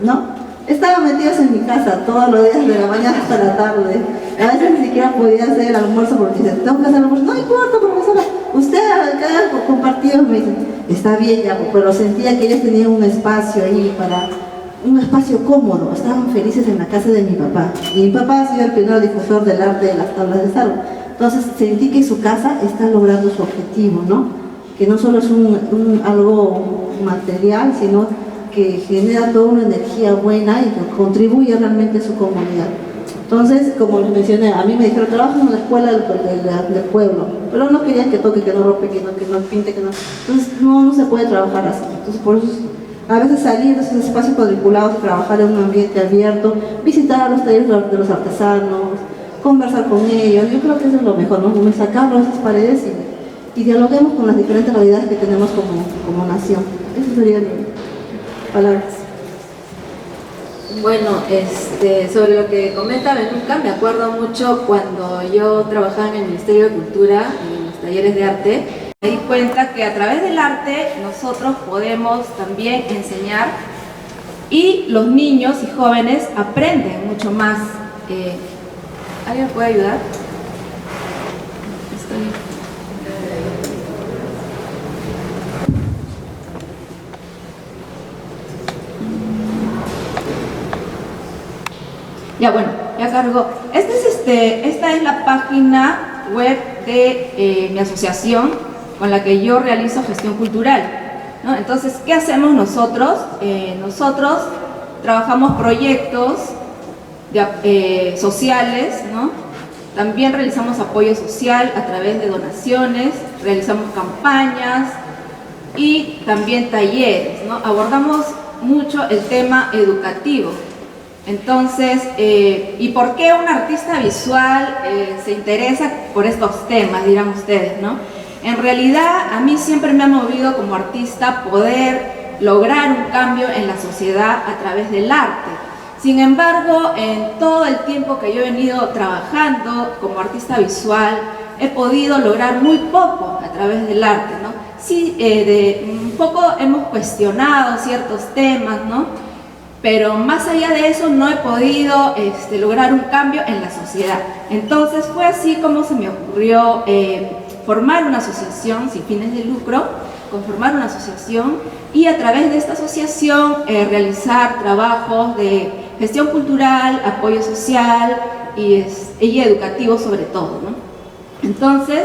¿no? Estaban metidos en mi casa todos los días, de la mañana hasta la tarde. A veces ni siquiera podía hacer el almuerzo porque dice, tengo que hacer el almuerzo. No importa, profesora, usted acá compartidos, me dicen, está bien ya, pero sentía que ellos tenían un espacio ahí un espacio cómodo, estaban felices en la casa de mi papá. Y mi papá ha sido el primer difusor del arte de las tablas de salvo. Entonces sentí que su casa está logrando su objetivo, ¿no? Que no solo es algo material, sino que genera toda una energía buena y que contribuye realmente a su comunidad. Entonces, como les mencioné, a mí me dijeron, trabaja en la escuela del pueblo, pero no querían que toque, que no rompe, que no pinte, que no... Entonces, no se puede trabajar así. Entonces, por eso, a veces salir de esos espacios cuadriculados, trabajar en un ambiente abierto, visitar a los talleres de los artesanos, conversar con ellos, yo creo que eso es lo mejor, ¿no? Sacarlo de esas paredes y dialoguemos con las diferentes realidades que tenemos como nación. Esas serían mis palabras. Bueno, sobre lo que comenta Benuca, me acuerdo mucho cuando yo trabajaba en el Ministerio de Cultura, en los talleres de arte, me di cuenta que a través del arte nosotros podemos también enseñar y los niños y jóvenes aprenden mucho más. ¿Alguien me puede ayudar? Ya, bueno, ya cargo. Esta es la página web de mi asociación con la que yo realizo gestión cultural, ¿no? Entonces, ¿qué hacemos nosotros? Nosotros trabajamos proyectos sociales, ¿no? También realizamos apoyo social a través de donaciones, realizamos campañas y también talleres, ¿no? Abordamos mucho el tema educativo. Entonces, ¿y por qué un artista visual se interesa por estos temas, dirán ustedes, ¿no? En realidad, a mí siempre me ha movido como artista poder lograr un cambio en la sociedad a través del arte. Sin embargo, en todo el tiempo que yo he venido trabajando como artista visual, he podido lograr muy poco a través del arte, ¿no? Sí, un poco hemos cuestionado ciertos temas, ¿no? Pero más allá de eso no he podido lograr un cambio en la sociedad. Entonces fue así como se me ocurrió formar una asociación sin fines de lucro, conformar una asociación y a través de esta asociación realizar trabajos de gestión cultural, apoyo social y educativo sobre todo, ¿no? Entonces,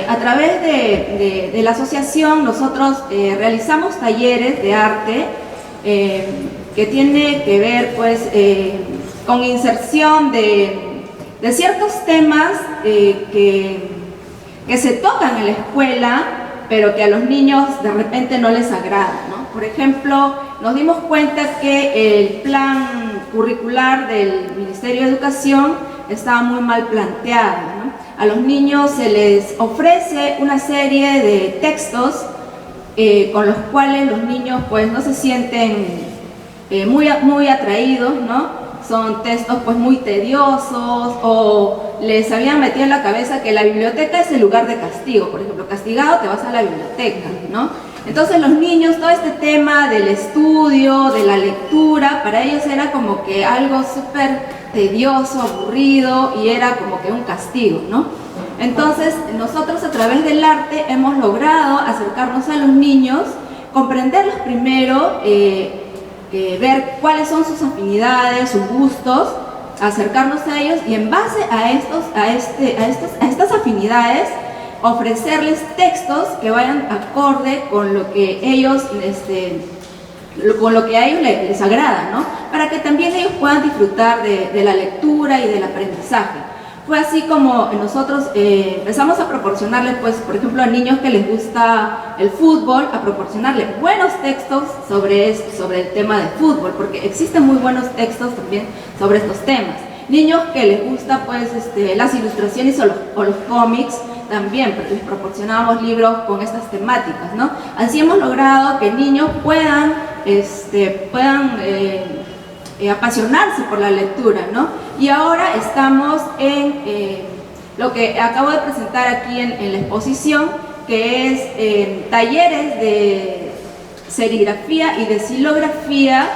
a través de la asociación nosotros realizamos talleres de arte que tiene que ver pues con inserción de ciertos temas que se tocan en la escuela, pero que a los niños de repente no les agrada, ¿no? Por ejemplo, nos dimos cuenta que el plan curricular del Ministerio de Educación estaba muy mal planteado, ¿no? A los niños se les ofrece una serie de textos con los cuales los niños pues no se sienten muy atraídos, ¿no? Son textos pues muy tediosos o les habían metido en la cabeza que la biblioteca es el lugar de castigo. Por ejemplo, castigado te vas a la biblioteca, ¿no? Entonces los niños, todo este tema del estudio, de la lectura, para ellos era como que algo súper tedioso, aburrido y era como que un castigo, ¿no? Entonces nosotros a través del arte hemos logrado acercarnos a los niños, comprenderlos primero, ver cuáles son sus afinidades, sus gustos, acercarnos a ellos y en base a estas afinidades ofrecerles textos que vayan acorde con lo que ellos con lo que a ellos les agrada, ¿no? Para que también ellos puedan disfrutar de la lectura y del aprendizaje. Fue así como nosotros empezamos a proporcionarles, pues, por ejemplo, a niños que les gusta el fútbol, a proporcionarles buenos textos sobre el tema de fútbol, porque existen muy buenos textos también sobre estos temas. Niños que les gusta, pues, las ilustraciones o los cómics, también, porque les proporcionábamos libros con estas temáticas, ¿no? Así hemos logrado que niños puedan apasionarse por la lectura, ¿no? Y ahora estamos en lo que acabo de presentar aquí en la exposición, que es talleres de serigrafía y de xilografía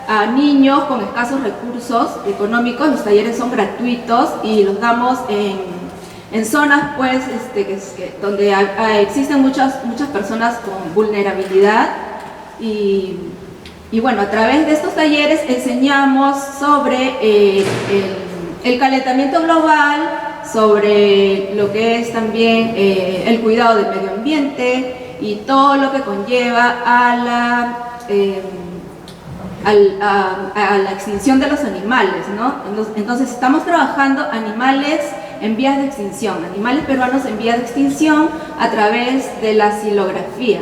a niños con escasos recursos económicos. Los talleres son gratuitos y los damos en zonas pues donde existen muchas personas con vulnerabilidad y bueno, a través de estos talleres enseñamos sobre el calentamiento global, sobre lo que es también el cuidado del medio ambiente y todo lo que conlleva a la extinción de los animales, ¿no? Entonces estamos trabajando animales en vías de extinción, animales peruanos en vías de extinción a través de la silografía.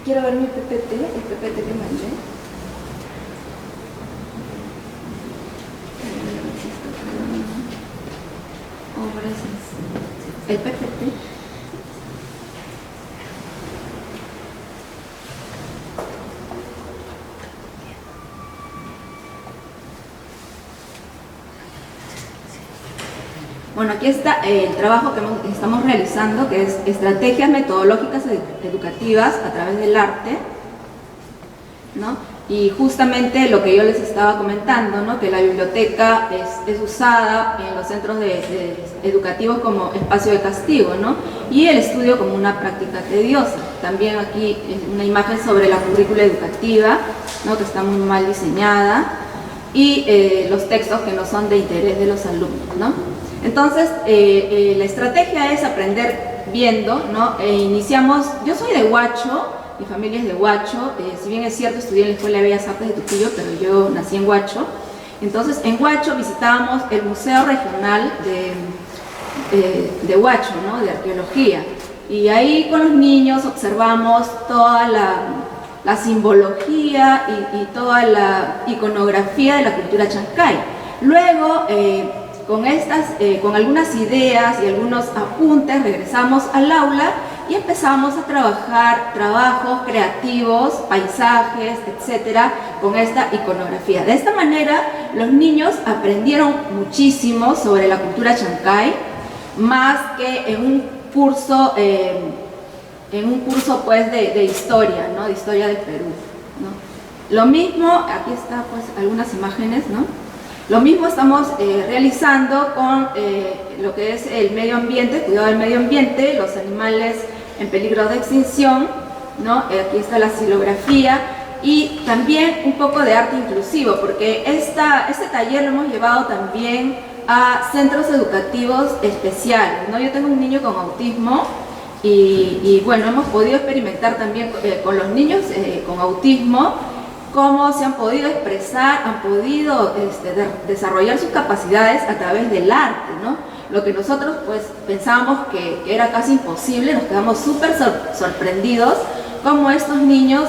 Quiero ver mi PPT, el PPT que mandé. El PPT. Bueno, aquí está el trabajo que estamos realizando, que es estrategias metodológicas educativas a través del arte, ¿no? Y justamente lo que yo les estaba comentando, ¿no? Que la biblioteca es usada en los centros educativos como espacio de castigo, ¿no? Y el estudio como una práctica tediosa. También aquí una imagen sobre la currícula educativa, ¿no? Que está muy mal diseñada, y los textos que no son de interés de los alumnos, ¿no? Entonces, la estrategia es aprender viendo, ¿no? Iniciamos, yo soy de Huacho, mi familia es de Huacho, si bien es cierto, estudié en la Escuela de Bellas Artes de Trujillo, pero yo nací en Huacho. Entonces, en Huacho visitábamos el Museo Regional de Huacho, ¿no? De arqueología. Y ahí con los niños observamos toda la simbología y toda la iconografía de la cultura chancay. Luego, con algunas ideas y algunos apuntes, regresamos al aula y empezamos a trabajar trabajos creativos, paisajes, etcétera, con esta iconografía. De esta manera, los niños aprendieron muchísimo sobre la cultura chancay, más que en un curso pues de historia, ¿no? De historia del Perú, ¿no? Lo mismo, aquí está pues algunas imágenes, ¿no? Lo mismo estamos realizando con lo que es el medio ambiente, cuidado del medio ambiente, los animales en peligro de extinción, ¿no? Aquí está la silografía y también un poco de arte inclusivo, porque este taller lo hemos llevado también a centros educativos especiales, ¿no? Yo tengo un niño con autismo y bueno, hemos podido experimentar también con los niños con autismo cómo se han podido expresar, han podido desarrollar sus capacidades a través del arte, ¿no? Lo que nosotros pues pensábamos que era casi imposible, nos quedamos súper sorprendidos cómo estos niños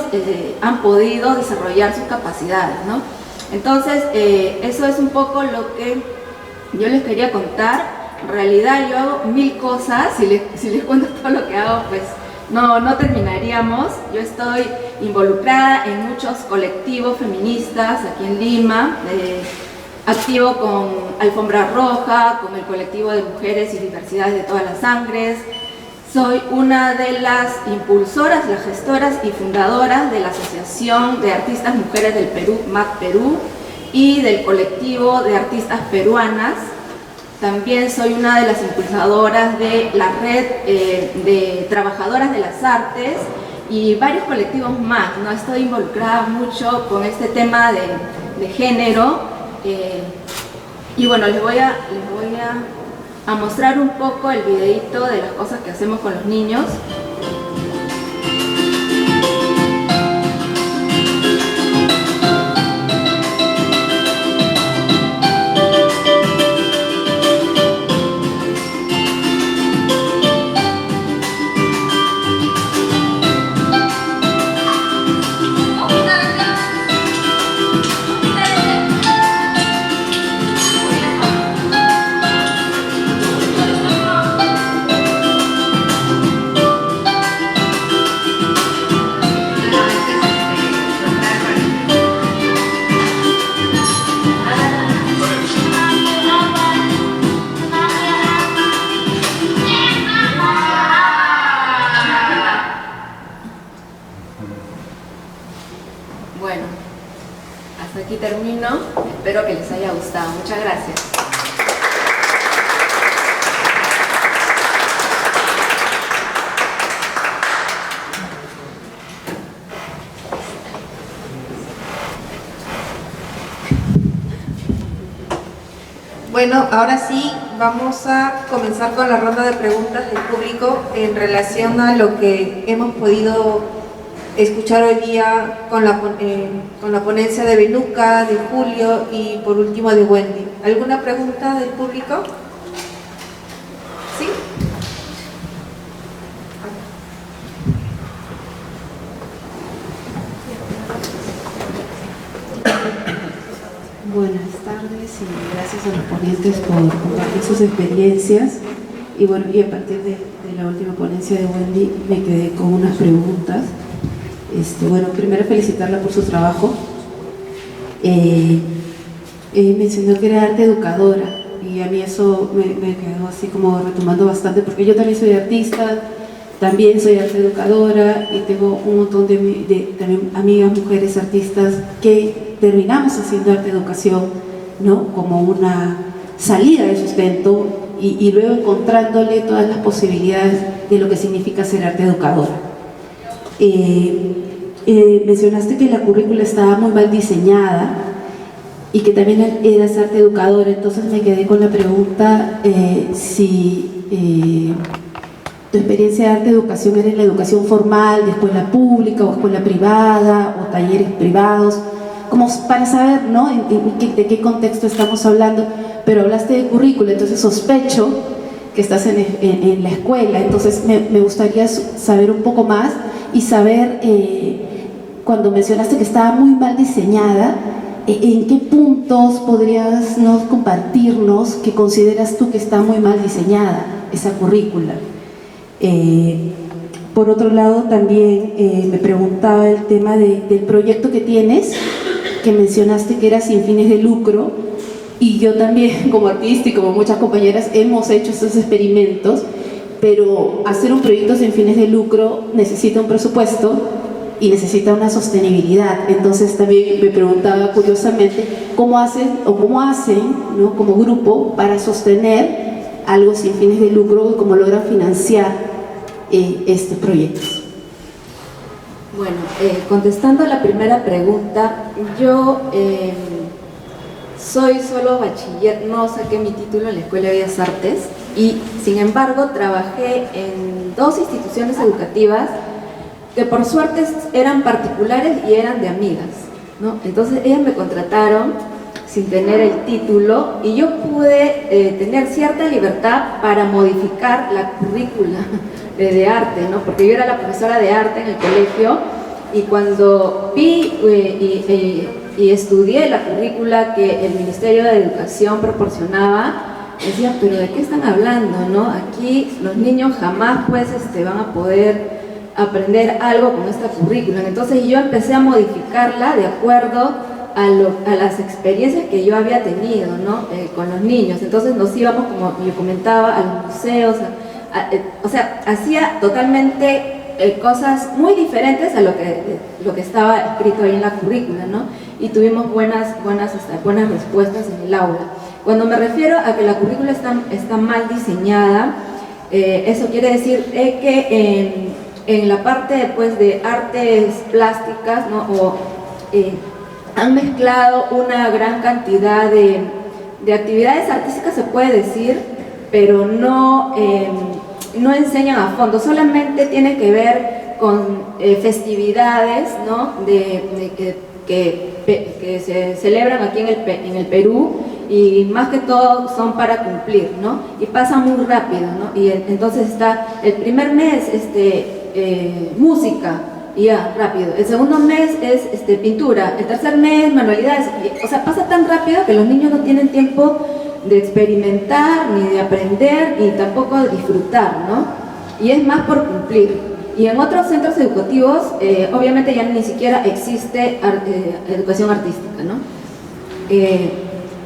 han podido desarrollar sus capacidades, ¿no? Entonces, eso es un poco lo que yo les quería contar. En realidad yo hago 1000 cosas, si les cuento todo lo que hago, pues no terminaríamos. Yo estoy involucrada en muchos colectivos feministas aquí en Lima, activo con Alfombra Roja, con el colectivo de mujeres y diversidades de todas las sangres. Soy una de las impulsoras, las gestoras y fundadoras de la Asociación de Artistas Mujeres del Perú, MAC Perú, y del colectivo de artistas peruanas. También soy una de las impulsadoras de la red de trabajadoras de las artes y varios colectivos más, ¿no? Estoy involucrada mucho con este tema de género y bueno, les voy a mostrar un poco el videito de las cosas que hacemos con los niños. aquí termino. Espero que les haya gustado. Muchas gracias. Bueno, ahora sí vamos a comenzar con la ronda de preguntas del público en relación a lo que hemos podido escuchar hoy día con la ponencia de Benuca, de Julio y por último de Wendy. ¿Alguna pregunta del público? ¿Sí? Buenas tardes y gracias a los ponentes por compartir sus experiencias. Y bueno, y a partir de la última ponencia de Wendy me quedé con unas preguntas. Bueno, primero felicitarla por su trabajo. Mencionó que era arte educadora y a mí eso me quedó así como retomando bastante, porque yo también soy artista, también soy arte educadora y tengo un montón de también amigas, mujeres artistas que terminamos haciendo arte educación, ¿no? Como una salida de sustento y luego encontrándole todas las posibilidades de lo que significa ser arte educadora. Mencionaste que la currícula estaba muy mal diseñada y que también eras arte educadora, entonces me quedé con la pregunta si tu experiencia de arte educación era en la educación formal, de escuela pública o escuela privada o talleres privados, como para saber, ¿no? de qué contexto estamos hablando, pero hablaste de currícula, entonces sospecho que estás en la escuela, entonces me gustaría saber un poco más y saber, cuando mencionaste que estaba muy mal diseñada, ¿en qué puntos podrías compartirnos que consideras tú que está muy mal diseñada esa currícula? Por otro lado, también me preguntaba el tema del proyecto que tienes, que mencionaste que era sin fines de lucro, y yo también como artista y como muchas compañeras hemos hecho estos experimentos, pero hacer un proyecto sin fines de lucro necesita un presupuesto y necesita una sostenibilidad. Entonces también me preguntaba curiosamente cómo hacen, ¿no? como grupo para sostener algo sin fines de lucro y cómo logran financiar estos proyectos. Bueno, contestando a la primera pregunta, yo soy solo bachiller, no saqué mi título en la Escuela de Bellas Artes y sin embargo trabajé en 2 instituciones educativas que por suerte eran particulares y eran de amigas, ¿no? Entonces ellas me contrataron sin tener el título y yo pude tener cierta libertad para modificar la currícula de arte, ¿no? Porque yo era la profesora de arte en el colegio y cuando vi y estudié la currícula que el Ministerio de Educación proporcionaba, decía, pero ¿de qué están hablando, no? Aquí los niños jamás pues van a poder aprender algo con esta currícula. Entonces yo empecé a modificarla de acuerdo a las experiencias que yo había tenido, ¿no? Con los niños. Entonces nos íbamos, como yo comentaba, a los museos, o sea, hacía totalmente cosas muy diferentes a lo que estaba escrito ahí en la currícula, ¿no? Y tuvimos buenas respuestas en el aula. Cuando me refiero a que la currícula está mal diseñada, eso quiere decir que en la parte pues, de artes plásticas, ¿no? Han mezclado una gran cantidad de actividades artísticas, se puede decir, pero no enseñan a fondo, solamente tiene que ver con festividades, ¿no? que se celebran aquí en el Perú y más que todo son para cumplir, ¿no? Y pasa muy rápido, ¿no? Y entonces está el primer mes música y ya, rápido. El segundo mes es pintura, el tercer mes manualidades, o sea, pasa tan rápido que los niños no tienen tiempo de experimentar, ni de aprender, ni tampoco de disfrutar, ¿no? Y es más por cumplir. Y en otros centros educativos, obviamente ya ni siquiera existe educación artística, ¿no?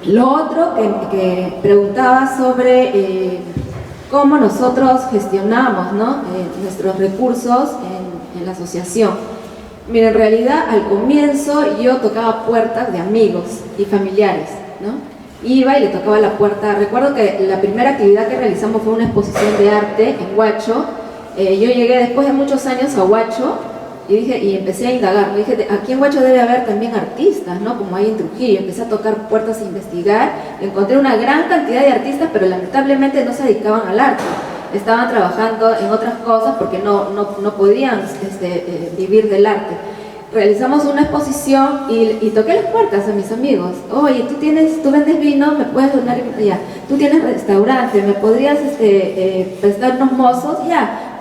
Lo otro que preguntaba sobre cómo nosotros gestionamos, ¿no? Nuestros recursos en la asociación. Mira, en realidad al comienzo yo tocaba puertas de amigos y familiares, ¿no? Iba y le tocaba la puerta. Recuerdo que la primera actividad que realizamos fue una exposición de arte en Huacho. Yo llegué después de muchos años a Huacho y empecé a indagar. Dije, aquí en Huacho debe haber también artistas, ¿no? Como hay en Trujillo. Empecé a tocar puertas e investigar. Encontré una gran cantidad de artistas, pero lamentablemente no se dedicaban al arte. Estaban trabajando en otras cosas porque no podían vivir del arte. Realizamos una exposición y toqué las puertas a mis amigos. Oye, tú vendes vino, me puedes donar, ya. Tú tienes restaurante, me podrías prestar unos mozos, ya.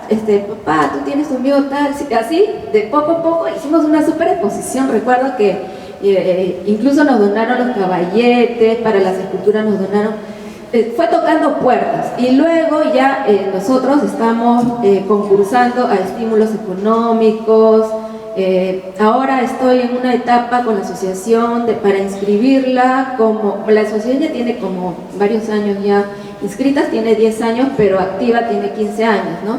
Papá, tú tienes un amigo tal, así, de poco a poco hicimos una super exposición. Recuerdo que incluso nos donaron los caballetes, para las esculturas nos donaron. Fue tocando puertas y luego ya nosotros estamos concursando a estímulos económicos. Ahora estoy en una etapa con la asociación para inscribirla, la asociación ya tiene como varios años ya inscritas, tiene 10 años, pero activa tiene 15 años, ¿no?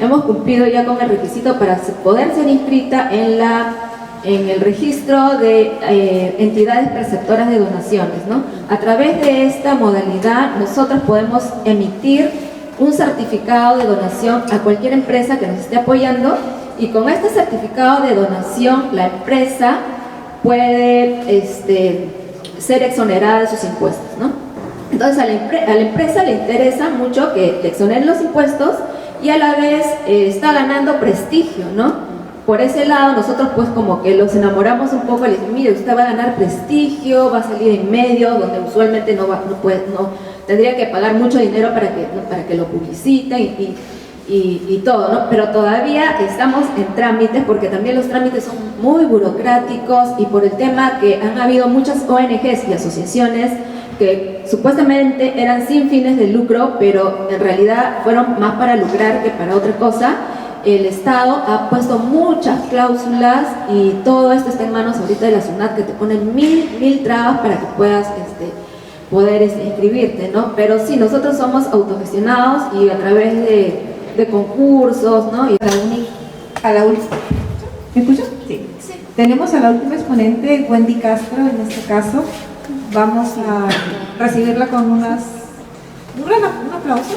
Hemos cumplido ya con el requisito para poder ser inscrita en el registro de entidades preceptoras de donaciones, ¿no? A través de esta modalidad nosotros podemos emitir un certificado de donación a cualquier empresa que nos esté apoyando, y con este certificado de donación la empresa puede ser exonerada de sus impuestos, ¿no? Entonces a la empresa le interesa mucho que le exoneren los impuestos y a la vez está ganando prestigio, ¿no? Por ese lado nosotros pues como que los enamoramos un poco, le dicen, mire, usted va a ganar prestigio, va a salir en medios donde usualmente no tendría que pagar mucho dinero para que lo publiciten y todo, ¿no? Pero todavía estamos en trámites, porque también los trámites son muy burocráticos, y por el tema que han habido muchas ONGs y asociaciones que supuestamente eran sin fines de lucro, pero en realidad fueron más para lucrar que para otra cosa. El Estado ha puesto muchas cláusulas y todo esto está en manos ahorita de la SUNAT, que te ponen mil trabas para que puedas poder inscribirte, ¿no? Pero sí, nosotros somos autogestionados y a través de concursos, ¿no? Y ¿Me escuchas? Sí. Tenemos a la última exponente, Wendy Castro, en este caso. Vamos a recibirla con un aplauso.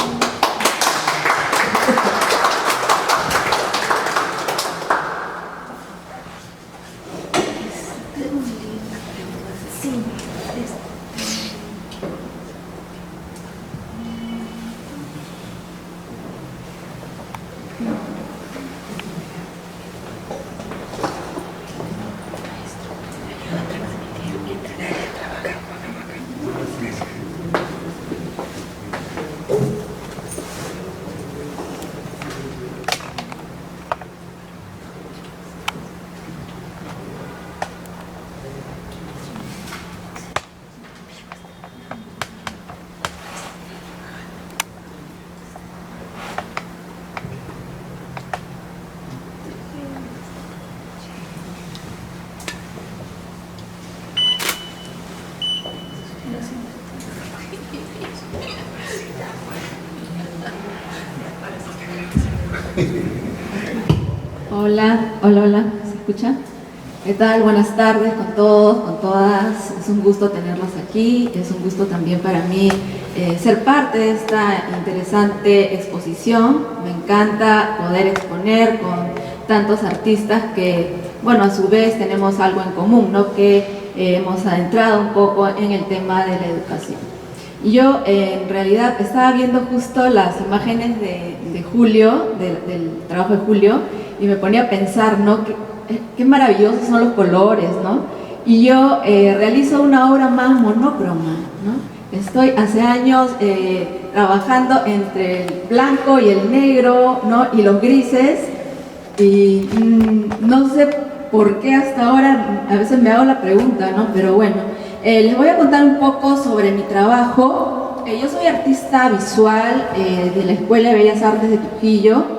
Hola, ¿se escucha? ¿Qué tal? Buenas tardes con todos, con todas. Es un gusto tenerlos aquí, es un gusto también para mí ser parte de esta interesante exposición. Me encanta poder exponer con tantos artistas que, bueno, a su vez tenemos algo en común, ¿no? Que hemos adentrado un poco en el tema de la educación. Yo en realidad estaba viendo justo las imágenes de Julio, del trabajo de Julio, y me ponía a pensar, ¿no? Qué maravillosos son los colores, ¿no? Y yo realizo una obra más monócroma, ¿no? Estoy hace años trabajando entre el blanco y el negro, ¿no? Y los grises, y no sé por qué hasta ahora, a veces me hago la pregunta, ¿no? Pero bueno, les voy a contar un poco sobre mi trabajo. Yo soy artista visual de la Escuela de Bellas Artes de Trujillo.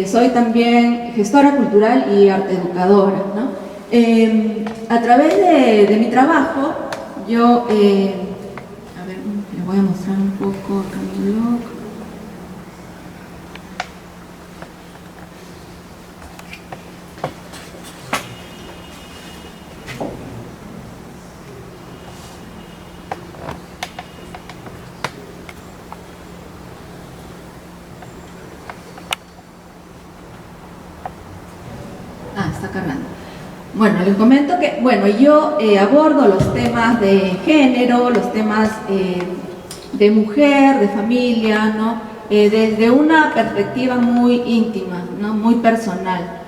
Soy también gestora cultural y arte educadora, ¿no? A través de mi trabajo, yo, a ver, les voy a mostrar un poco acá mi blog. está cargando. Bueno, les comento que, bueno, yo abordo los temas de género, los temas de mujer, de familia, ¿no? Desde una perspectiva muy íntima, ¿no? Muy personal.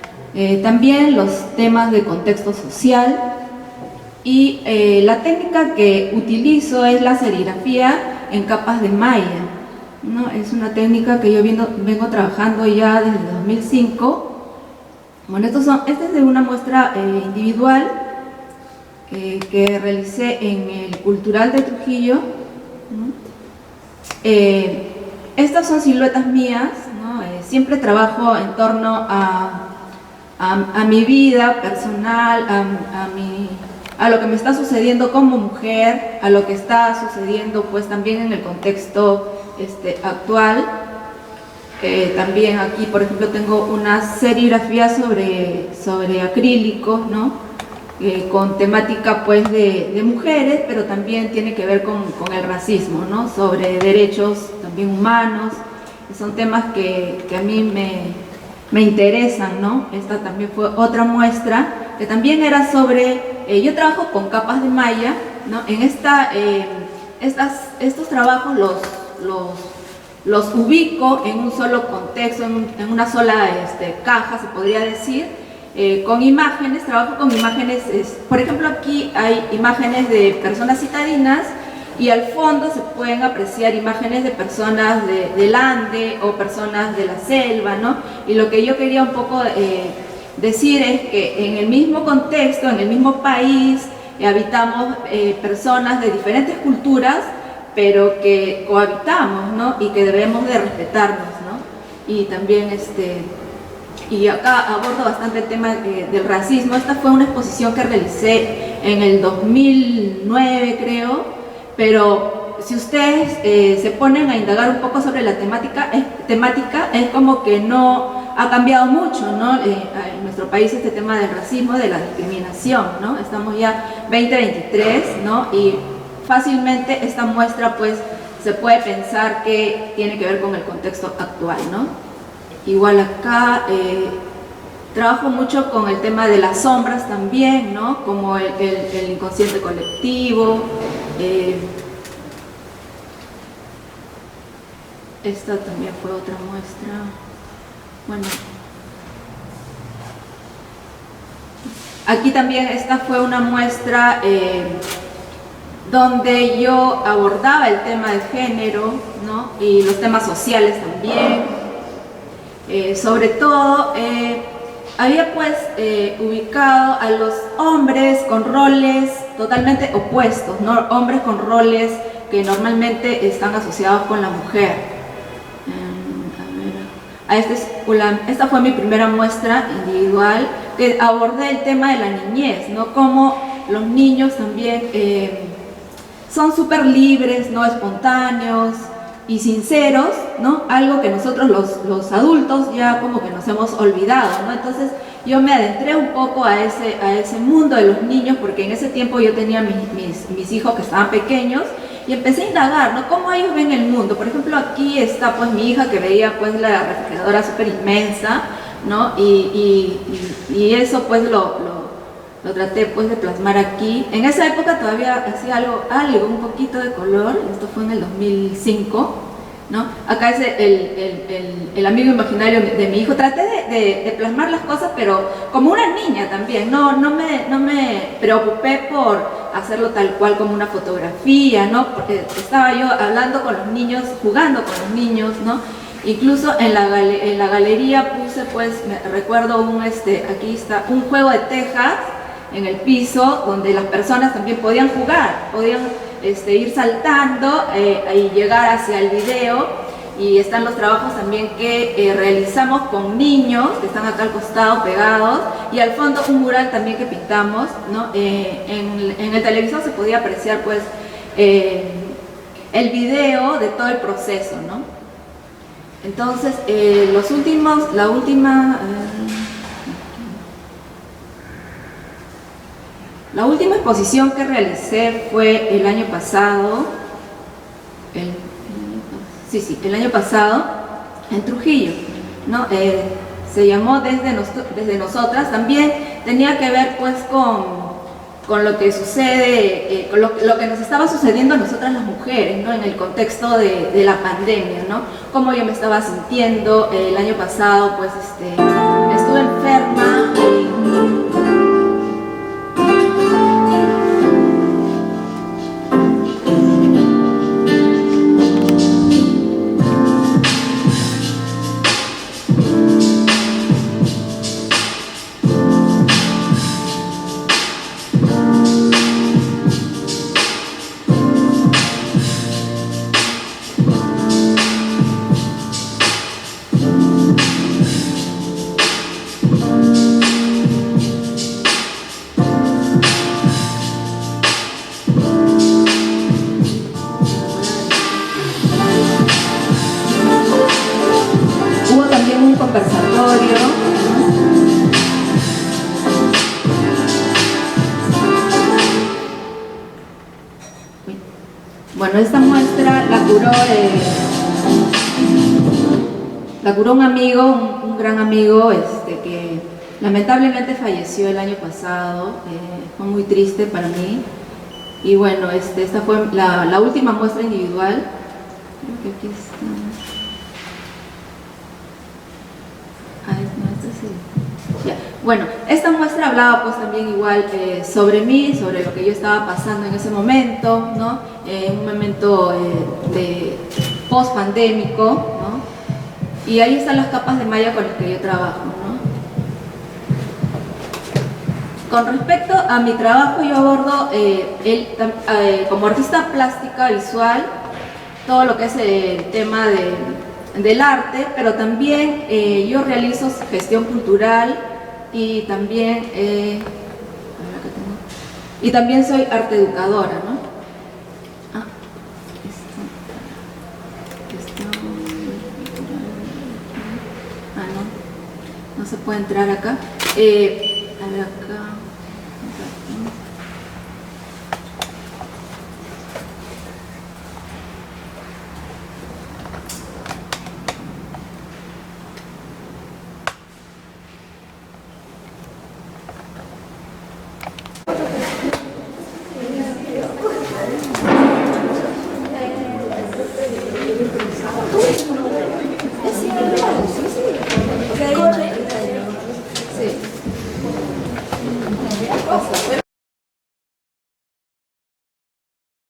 También los temas de contexto social y la técnica que utilizo es la serigrafía en capas de malla, ¿no? Es una técnica que yo vengo trabajando ya desde 2005. Bueno, esta es de una muestra individual que realicé en el Cultural de Trujillo, ¿no? Estas son siluetas mías, ¿no? Siempre trabajo en torno a mi vida personal, a lo que me está sucediendo como mujer, a lo que está sucediendo pues también en el contexto actual. También aquí, por ejemplo, tengo una serigrafía sobre acrílicos, ¿no? Con temática pues de mujeres, pero también tiene que ver con el racismo, ¿no? Sobre derechos también humanos, que son temas que a mí me interesan, ¿no? Esta también fue otra muestra, que también era sobre, yo trabajo con capas de malla, ¿no? En estos trabajos los ubico en un solo contexto, en una sola caja, se podría decir, con imágenes, trabajo con imágenes, por ejemplo aquí hay imágenes de personas citadinas y al fondo se pueden apreciar imágenes de personas del Ande o personas de la selva, ¿no? Y lo que yo quería un poco decir es que en el mismo contexto, en el mismo país, habitamos personas de diferentes culturas, pero que cohabitamos, ¿no? Y que debemos de respetarnos, ¿no? Y también y acá abordo bastante el tema del racismo. Esta fue una exposición que realicé en el 2009, creo, pero si ustedes se ponen a indagar un poco sobre la temática es como que no ha cambiado mucho, ¿no? En nuestro país este tema del racismo, de la discriminación, ¿no? Estamos ya 2023, ¿no? Y fácilmente esta muestra pues se puede pensar que tiene que ver con el contexto actual, ¿no? Igual acá trabajo mucho con el tema de las sombras también, ¿no? Como el inconsciente colectivo. Esta también fue otra muestra. Bueno, aquí también esta fue una muestra donde yo abordaba el tema del género, ¿no? Y los temas sociales también. Sobre todo, había pues ubicado a los hombres con roles totalmente opuestos, ¿no? Hombres con roles que normalmente están asociados con la mujer. Esta fue mi primera muestra individual, que abordé el tema de la niñez, ¿no? Cómo los niños también son súper libres, ¿no? Espontáneos y sinceros, ¿no? Algo que nosotros los adultos ya como que nos hemos olvidado, ¿no? Entonces yo me adentré un poco a ese mundo de los niños, porque en ese tiempo yo tenía mis hijos que estaban pequeños, y empecé a indagar, ¿no? Cómo ellos ven el mundo. Por ejemplo, aquí está pues mi hija que veía pues la refrigeradora súper inmensa, ¿no? Y eso pues lo traté pues de plasmar aquí. En esa época todavía hacía algo, un poquito de color. Esto fue en el 2005, ¿no? Acá es el amigo imaginario de mi hijo. Traté de plasmar las cosas, pero como una niña también. No me preocupé por hacerlo tal cual como una fotografía, ¿no? Porque estaba yo hablando con los niños, jugando con los niños, ¿no? Incluso en la galería puse pues, recuerdo aquí está, un juego de tejas en el piso, donde las personas también podían jugar, podían ir saltando y llegar hacia el video. Y están los trabajos también que realizamos con niños, que están acá al costado pegados, y al fondo un mural también que pintamos, ¿no? En el televisor se podía apreciar pues el video de todo el proceso, ¿no? Entonces, la última exposición que realicé fue el año pasado, el año pasado en Trujillo, ¿no? se llamó Desde Nosotras, también tenía que ver pues con lo que sucede, con lo que nos estaba sucediendo a nosotras las mujeres, ¿no? En el contexto de la pandemia, ¿no? Cómo yo me estaba sintiendo. El año pasado pues estuve enferma hubo también un conversatorio, ¿no? Bueno, esta muestra la curó un amigo, un gran amigo, que lamentablemente falleció el año pasado. Fue muy triste para mí. Y bueno, esta fue la última muestra individual. Creo que aquí está. Ya. Bueno, esta muestra hablaba pues también igual sobre mí, sobre lo que yo estaba pasando en ese momento, ¿no? Un momento de post-pandémico, ¿no? Y ahí están las capas de malla con las que yo trabajo, ¿no? Con respecto a mi trabajo, yo abordo como artista plástica visual todo lo que es el tema del arte, pero también yo realizo gestión cultural y también soy arte educadora, ¿no? No se puede entrar acá. A ver, acá.